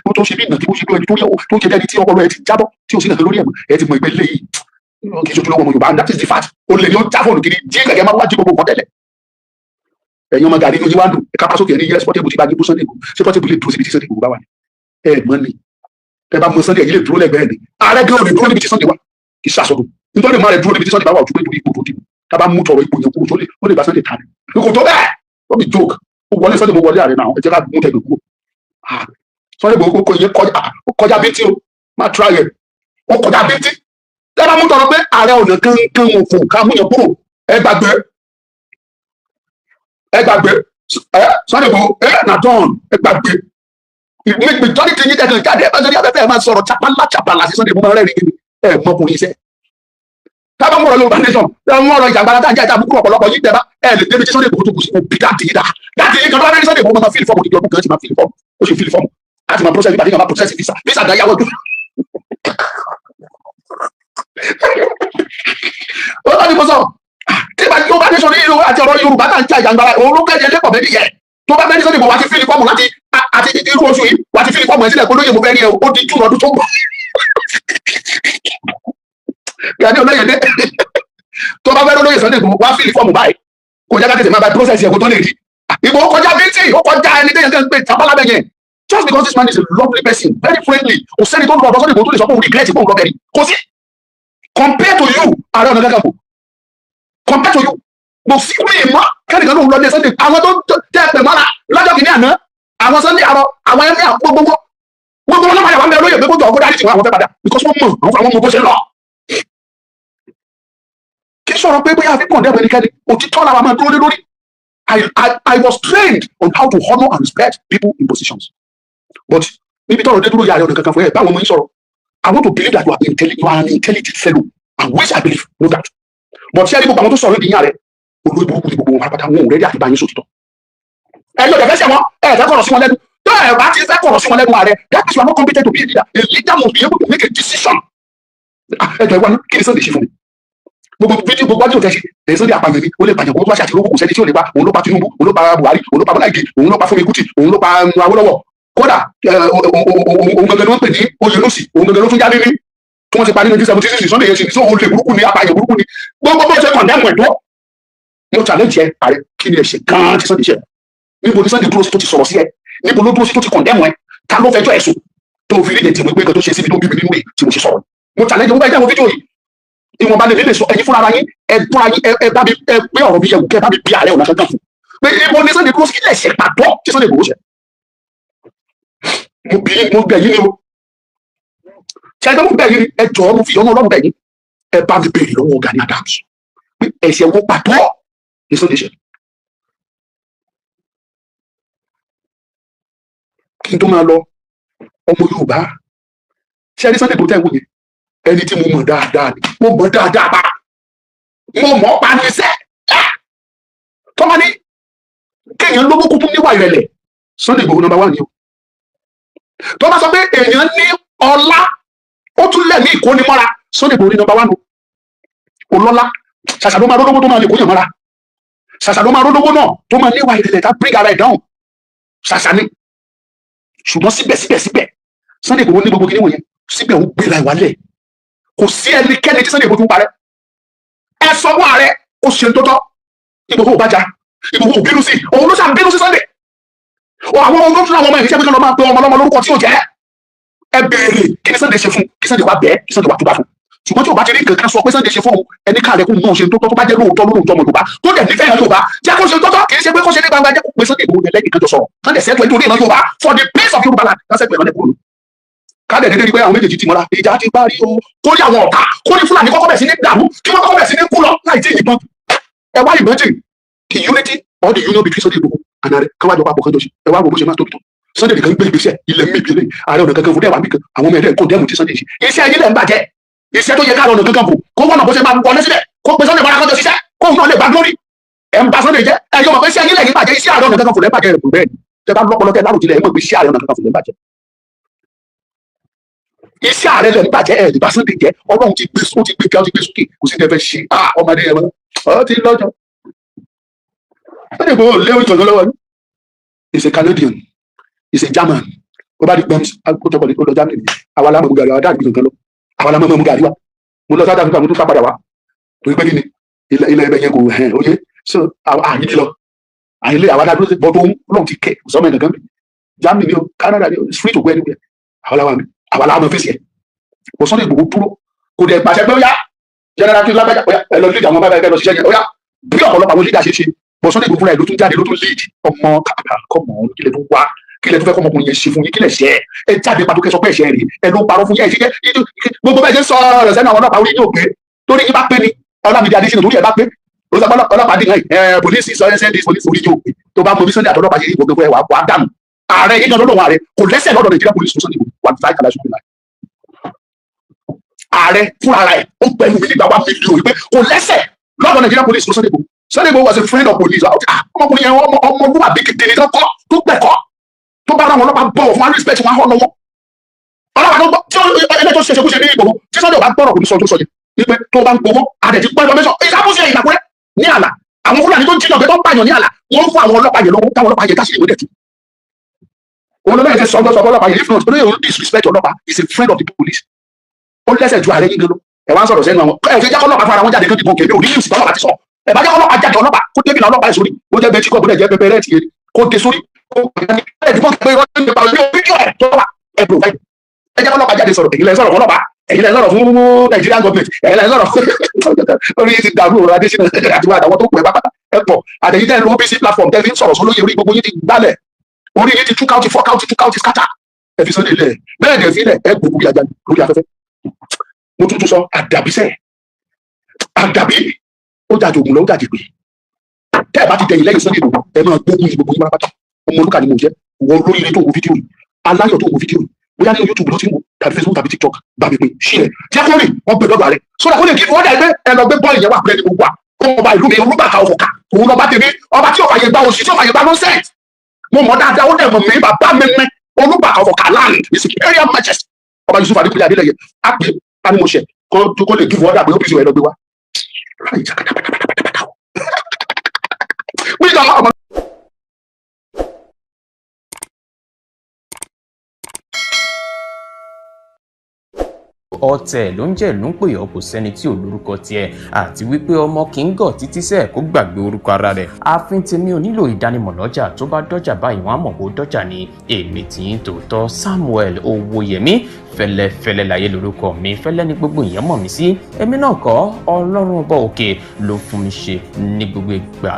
bó tó ṣe bí ìnàkí bó ṣe bí ẹni tó ń ṣe dẹ́ni tí ọpọlọ ẹ ti jábọ́ tí o sì nàkẹ́ lórí ẹ̀ ẹ ti mọ ìgbẹ́ lé yìí kì í ṣojú lọ́wọ́ ọmọ Yorùbá and that is the fact o lè ní ó já fóònù kiri jí kẹ̀kẹ́ máa wájú gbogbo nǹkan tẹ́lẹ̀ ẹ̀yin ọmọ gàdí ojú wa dùn ẹ̀ka pásókè ní yes Portable ti bá gbé Sunday Igboho ṣé Portable lè dúró síbi tí Sunday Igboho bá wà ní ẹ̀ mọ́ ni ẹ bá mọ Sunday ẹ̀yin lè dúró lẹ́gbẹ̀ẹ́ ni ààrẹ gan ò lè dúró níbi tí Sunday wà kì í ṣàṣọdún nítorí máa rẹ dúró níbi tí Sunday bá wà ojú pé torí ipò tó dìbò ká bá mú tọrọ ipò yẹn kúrò ó lè bá Sunday tà ní kò tó bẹ́ẹ̀ ó bí joke ó wọlé Sunday Igboho wọlé ààrẹ náà ẹ jẹ́ ká mú tẹ̀gbẹ̀ kúrò Sunday Igboho kò yẹ kọjá bíntín o má tra yẹ ó kọjá bíntín tẹ́ bá mú tọrọ pé ààrẹ ọ̀nà kankan wọn kò ká mú yẹn kúrò ẹ gbàgbé Sunday Igboho na done ẹ gbàgbé ìjọ́ni tí yín tẹ̀gàn jáde ẹ bá sọ ní afẹ́fẹ́ ẹ máa sọ̀rọ̀ chapala sí Sunday Igboho máa rẹ́rìn-ín ẹ mọ́kùnrin iṣẹ́ tábà mọ̀rọ̀ Yorùbá nation tábà mọ̀rọ̀ ìjàngbara tá à ń jà ìtàbùkù ọ̀pọ̀lọpọ̀ yìí tẹ́ bá ẹ lè débi tí Sunday Igboho tó kù sí òbí dáàtì yìí dáàtì yìí kan tó bá fẹ́ Sunday Igboho máa fíìlì fọ́ọ̀mù ìdíjọ́ kan ti máa fíìlì fọ́ọ̀mù ó ṣe fíìlì fọ́ọ̀mù láti máa process ìbàdí kan máa process visa gan yàwó jù. ó tọ́ ni mo sọ tí ìbàdí Yorùbá nation ní ìlú àti ọ̀rọ̀ Yorùbá tá à ń jà ìjàngbara òun ló kẹ́jẹ lẹ́pọ̀ bẹ́ẹ̀ nìyẹn tó bá fẹ́ Sunday Igboho wá ti fíìlì fọ́ọ̀mù láti àti irú oṣù yìí wá ti fíìlì fọ́ọ̀mù ẹ̀ sílẹ̀ kó lóye mo fẹ́ rí ẹ ó di jù lọ́dún tó ń bọ̀. Gani Ọláyẹdé tó bá fẹ́ lóye Sunday Igboho wá fíìlì fọ́ọ̀mù báyìí kò jẹ́ ká tètè máa bá process yẹn kó tó lè rí Igboho kọjá bíntì ó kọjá ẹni tẹ́yẹ kan pé tabalábẹ́ yẹn just because this man is a lovely person very friendly kò sẹ́ni tó ń lọ ọ̀dọ́ Sunday Igboho tó lè sọ pé òun regret pé òun lọ bẹ̀rẹ̀ kò sí compare to you Ààrẹ Ọ̀nà Kakanfò compare to you kò sí wí mọ́ kẹ́nìkan ló ń lọ ní Sunday àwọn tó tẹ́ pẹ̀ mọ́ra lọ́jọ́ kìíní àná àwọn Sunday àrọ àwọn ẹ̀mí gbogbo wọn lọ́mọ àyàwó mẹ́rin lóye pé kó jọ ọkọ̀ dárí tiwọn àwọn fẹ́ padà because wọ́n mọ̀ àwọn ọmọ bó ṣe lọ kì í sọ̀rọ̀ pé bóyá àfikún ọ̀dẹ́ ẹnikẹ́ni òtítọ́ làwọn máa dúró lé lórí. I was trained on how to honor and respect people in positions. But níbi tọ́rọ̀ dé dúró yà Ààrẹ Ọ̀nà Kakanfò ẹ̀ báwọn ọmọ yín sọ̀rọ̀. I want to believe that you are an intelligent fellow and which I believe no doubt. But ṣé ẹni gbogbo àwọn tó sọ̀rọ̀ ìdíyàn rẹ̀ olórí burúkú ni gbogbo wọn pátápátá wọn ò rẹ́dí àti báyìí sòtítọ́. Ẹ yóò dẹ̀fẹ́ sí àwọn ẹ̀ fẹ́ kọ̀rọ̀ sí wọn lẹ́nu. Tó ẹ̀ bá ti fẹ́ kọ̀rọ̀ sí wọn lẹ́nu Ààrẹ that is you are not competent to be a leader. A leader must be able to make a decision. Ẹ jọ ìwà ní kí ni Sunday ṣe fún mi? Gbogbo fídíò gbogbo wájú tẹ̀sí ẹ̀ Sunday àpàyàn ni ó lè pàyàn kó tó wá ṣàtìlówó kò sẹ́ni tí ò lè pa òun ló pa Tinubu òun ló pa Buhari òun ló pa Bọ́lá Ìgè òun ló pa Fúnmi Kútì òun ló pa Awólọ́wọ̀ kódà òun gangan ni wọ́n pè ní Oyèlósì òun gangan ló tún já níní tí wọ́n ti pa ní 1976 Sunday yẹn sì ní sọ òun lè burúkú ni apàyàn burúkú ni gbogbo bó ṣe kọ̀ndẹ́mù ẹ̀ tó mo challenge ẹ Ààrẹ kí ni ẹ ṣe gan-an tí Sunday ṣe níbo ni Sunday dúró sí tó ti sọ̀rọ̀ sí ẹ níbo ló dúró sí tó ti kọ̀ndẹ́mù ẹ ta ló fẹjọ́ ẹ̀sùn tó fi rí ìdẹ̀tì wípé nǹkan tó ṣe síbi tó bí mi nínú ẹ̀ tí mo ṣe sọ̀rọ̀ mo challenge mo bá ẹ jẹ́ àwọn fídíò yìí ìwọ̀nba lè lè sọ ẹ̀yin fúnra ara yín ẹ bá mi ẹ pé ọ̀rọ̀ mi yẹ wò kẹ́ ẹ bá mi bí Ààrẹ Ọ̀nà Kakanfò pé ibo ni Sunday dúró sí kílẹ̀ ṣe pàtó tí Sunday Igboho ṣe mo bẹ̀ yín ni o ṣe ẹjọ́ mo bẹ̀ yín ni ẹ jọ̀ọ́ mo fi ọ̀nà Ọlọ́run bẹ̀ yín ẹ bá mi béèrè lọ́wọ́ Gani Adams pé ẹ̀ṣẹ̀ wo pàtó ni Sunday ṣe kí n tó máa lọ ọmọ Yorùbá ṣe ẹni Sunday Igboho tẹ́ ẹ wò yẹn ẹni tí mo mọ̀ dáadáa ni mo mọ̀ dáadáa pa mo mọ̀ pa ní sẹ́ tọ́mọ ní kéèyàn lówó kúkú níwà ìrẹ̀lẹ̀ Sunday Igboho number 1 ni o tó bá sọ pé èèyàn ní ọlá ó tún lẹ̀ ní ìkónimọ́ra Sunday Igboho ní number 1 o lọ́lá ṣàṣà ló máa rólówó tó máa lè kóyàn mọ́ra ṣàṣà ló máa rólówó náà tó máa níwà ìrẹ̀lẹ̀ tá bring ara ẹ̀ dáhùn ṣàṣà ni ṣùgbọ́n síbẹ̀síbẹ̀ Sunday Igboho ní gbogbo kí ni wọ̀nyẹn síbẹ̀ ó gbéra ìwálẹ̀ kò sí ẹnikẹ́ni tí Sunday Igboho tún parẹ́ ẹ sọ fún Ààrẹ ó ṣe ń tọ́tọ́ Igboho ò bá jà Igboho ò bínú sí òun ló ṣàn bínú sí Sunday àwọn ọmọ ọdún àwọn ọmọ ìrìnsẹ́ pé kí ló máa pe ọmọ ọlọ́mọ lórúkọ tí ò jẹ́ ẹ béèrè kí ni Sunday ṣe fún kí Sunday wá bẹ́ẹ̀ kí Sunday wá tó bá fún ṣùgbọ́n tí o bá ti rí nǹkan kan sọ pé Sunday ṣe fún òun ẹni káàrẹ̀ kó mú ṣe tó tọ́ tó bá jẹ́ lóòótọ́ lóòótọ́ ọmọ Yorùbá tó dẹ̀ nífẹ̀ẹ́ Yorùbá jẹ́ kó ṣe tó tọ́ kì í ṣe pé kó ṣe ní gbangba jẹ́ kó pe Sunday Igboho lẹ́yìn kan jọ sọ̀rọ̀ Sunday ṣẹ́tù ẹni tó ní ìran Yorùbá for the peace of Yorùbá land lásẹ̀pẹ̀ ìrànlẹ̀ kúrò káàdẹ̀ dédé rí pé àwọn méjèèjì ti mọ́ra ìjà ti parí o kó ní àwọn ọ̀tá kó ní Fúlàní kọ́kọ́ bẹ̀ sí ní dàrú kí wọ́n kọ́kọ́ bẹ̀ sí ní kú lọ láì tí ì yìnbọn ẹ wá imagine the unity or the union between Sunday Igboho and Ààrẹ káwájọ papọ̀ kan jọ sí ẹ wá wo bó ṣe máa tóbi tó Sunday nìkan gbé ìgbésẹ̀ ilẹ̀ mímì ìbílẹ̀ Ààrẹ Ọ̀nà Kakanfò dẹ̀ wà nìkan àwọn ọmọ ẹ̀dẹ̀ kò dẹ́mu tí Sunday ṣe iṣẹ́ ilẹ̀ ń bàjẹ́ iṣẹ́ tó yẹ ká Ààrẹ Ọ̀nà Kakanfò kó wọ́n náà bó ṣe máa wọlé sílẹ̀ kó pe Sunday bọ́lá kan jọ ṣiṣẹ́ kó òun náà lè gba glory ẹ̀ ń ba Sunday jẹ́ ẹ̀ yọ mọ̀ pé iṣẹ́ ilẹ̀ yìí bàjẹ́ iṣẹ́ Ààrẹ Ọ̀nà Kakanfò lẹ́ bàjẹ́ rẹ̀ kò bẹ́ẹ̀ ni tẹ bá lọ́pọ̀lọpọ̀ tẹ láròjìnlẹ̀ ẹ̀ mọ̀ pé iṣẹ́ Ààrẹ Ọ̀nà Kakanfò lẹ́ bàjẹ́ iṣẹ́ Ààrẹ lẹ́ bàjẹ́ ẹ̀ nípa Sunday jẹ́ Ọlọ́run ti gbé sókè kò sí tẹ́fẹ́ ṣe ọmọdé ẹ̀ ọ ti lọ́jọ́ Sunday Igboho léwu ìtọ́jú lọ́wọ́ ni is a Canadian is a German ó bá di gbẹmí àkójọpọ̀ ó lọ Germany ni àwa la mọ̀ mú gàrí àwa dáàbò kankan lọ àwa la mọ̀ mú gàrí wa mo lọ South Africa mo tún sá padà wá torí pé kí ni ilẹ̀ ẹbẹ̀ yẹn kò hẹ̀ oye so àyíní lọ àyíní àwa dáàbò bọ́ tó Ọlọ́run ti kẹ̀ sọ́mọ ẹ̀ kankan Germany ni o Canada ni o street ògbẹ́ ni àwa la mọ̀ fèsì ẹ̀ bọ́ Sunday Igboho dúró kò dẹ̀ pàṣẹ pé ó yá general kí lágbájá ẹ lọ lead àwọn bàbá ẹ lọ ṣiṣẹ́ yẹn ó yá bí ọ̀pọ̀lọpọ̀ àwọn leader ṣe bọ́ Sunday Igboho fúnra ẹ̀ ló tún jáde ló tún lead ọmọ kọ́mọ kílẹ̀ tó wá kílẹ̀ tó fẹ́ kọ́ ọmọkùnrin yẹn ṣe fún yín kílẹ̀ ṣe ẹ jáde pàtó kẹsọ pé ẹ̀ṣẹ̀ rè ẹ ló parọ́ fún yín ẹ̀ ṣe jẹ́ gbogbo bẹ́ẹ̀ ṣe ń sọ ọ̀rọ̀ sẹ́nu àwọn ọlọ́pàá orí yóò gbé torí yín bá pé ni Ọlámídé Adéṣínà torí ẹ̀ bá pé ọlọ́pàá dín náà police sọ ẹsẹ̀ dis police orí yóò gbé tó bá mọ bí Sunday àtọ́lọ́pàá ṣe yí gbogbo ẹ̀ wà á dànù ààrẹ yíyan lọ́dọ̀ wọn ààrẹ kò lẹ́sẹ̀ lọ́dọ̀ Nàìjíríà police Sunday wà láì kàlà ṣùgbọ́n láì ààrẹ fúnra rẹ̀ ó gbẹnu mi nígbà 1 million wípé kò lẹ́sẹ̀ lọ́dọ̀ Nigeria police ló Sunday Igboho. Sunday Igboho was a friend of police. Ọmọkùnrin yẹn ọmọlúwàbí kékeré tó kọ́ tó gbẹ̀kọ́ tó bá ráwọn ọlọ́pàá bọ̀wọ̀ fún respect wọn hàn lọ́wọ́. ọlọ́pàá tó gbọ́ tí ẹlẹ́jọ́ ṣe ṣekúṣe ní Igboho tí Sunday ò bá gbọ́rọ̀ kò ní sọ tó sọ yẹn wípé tó bá ń gbowó àdẹ̀tí pẹ́ information ìṣàkóso ìgbàgbọ́ ní àlà àwọn Fúlàní tó ń jìnnà pé tó ń pààyàn ní àlà wọ́n fún àwọn ọlọ́pàá yẹn lọ́wọ́ táwọn ọlọ́pàá yẹn káṣí ìwé dẹ̀ tú. òun ló bẹ̀rẹ̀ sí sọ́jọ́ ọlọ́pàá yẹn if not ó yẹ disrespect ọlọ́pàá is a friend of the police. ó lẹ́sẹ̀ ju ààrẹ yín gan lọ ẹ̀ wá ń sọ̀rọ̀ sẹ́nu àwọn ẹ̀ fi jákọ́ ọlọ́pàá fara wọn jáde kan dìbò kèmí òní yìí sì tọ́lọ́pàá ti sọ ẹ̀ bá jákọ́ ọlọ́pàá jáde ọlọ́pàá kó débìnà ọlọ́pàá yẹn sórí ó jẹ́ bẹ́ẹ̀ tí kò gbọ́dọ̀ jẹ́ pẹpẹ rẹ̀ tiẹ̀ kó dé sórí ẹ̀ dìbò kèmí ọlọ́pàá ẹ̀ jákọ́ ọlọ́pàá jáde sọ̀rọ̀ èyí lẹ́ sọ̀rọ̀ ọlọ́pàá èyí lẹ́ sọ̀rọ̀ fún Nigerian government èyí lẹ́ sọ̀rọ̀ orí ti dàrú ọ̀rọ̀ Adésínà àti àwọn tó kù ẹ̀ pátá ẹ̀ pọ̀ àtẹ̀yìntẹ́ ní OBC platform tẹ́ fi ń sọ̀rọ̀ sólóyè orí gbogbo yín ti gbálẹ̀ orí yín ti tú káùtì fọ́ káùtì tú káùtì skátà ẹ̀ fi Sunday lẹ̀ bẹ́ẹ̀ dẹ̀ fi lẹ̀ ẹ̀ gbogbo bí ajá lórí afẹ́fẹ́. mo tún sọ àdàbí ó jà jògùn lọ ó jà jìgbì tẹ́ ẹ̀ bá ti tẹ̀yìn lẹ́yìn Sunday Igboho ẹ̀ máa gbógun ní gbogbo yín pátá ọmọ olúkà ni mo jẹ́ wọ́n lórí ilé tó wo fídíò yìí aláyọ̀ tó wo fídíò yìí bóyá nínú YouTube ló ti ń wò tàbí Facebook tàbí TikTok bá mi pè ṣí ẹ̀ jẹ́ kó rìn wọ́n gbé lọ́dọ̀ rẹ̀ sódà kó lè kí wọ́n dà ẹgbẹ́ ẹ lọ gbé bọ́ọ̀lù yẹn wà pẹ́ẹ́ ní gbogbo ọba ìlú mi olúbàtà ọ̀fọ̀kà òun lọ́ba tèmi ọba tí ò fàyè gba òsì tí ò fàyè gba nonsense mo mọ̀ dáadáa ó dẹ̀ mọ̀ mí bàbá mi mẹ́ olúbàtà ọ̀fọ̀kà land his imperial majesty ọba Yusuf Adékúnlé Adélẹ́yẹ àpè animọ̀ṣẹ̀ kó lè give order pé OPC rẹ̀ lọ gbé wá. ọ̀tẹ̀ ló ń jẹ́ ìlú ń pè ọ́ kò sẹ́ni tí ò lórúkọ tiẹ̀ àti wípé ọmọ kì í gọ̀ títí sẹ́ẹ̀ kó gbàgbé orúkọ ara rẹ̀. ààfin tèmi ò nílò ìdánimọ̀ lọ́jà tó bá dọ́jà báyìí wọ́n á mọ̀ bó dọ́jà ni èmi tí ń tòótọ́ Samuel Owóyẹmí fẹ́lẹ́fẹ́lẹ́ láyé lórúkọ mi fẹ́lẹ́ ní gbogbo ìyẹn mọ̀ mí sí èmi náà kọ́ Ọlọ́run ọba òkè ló fún mi ṣe ní gbogbo ìgbà.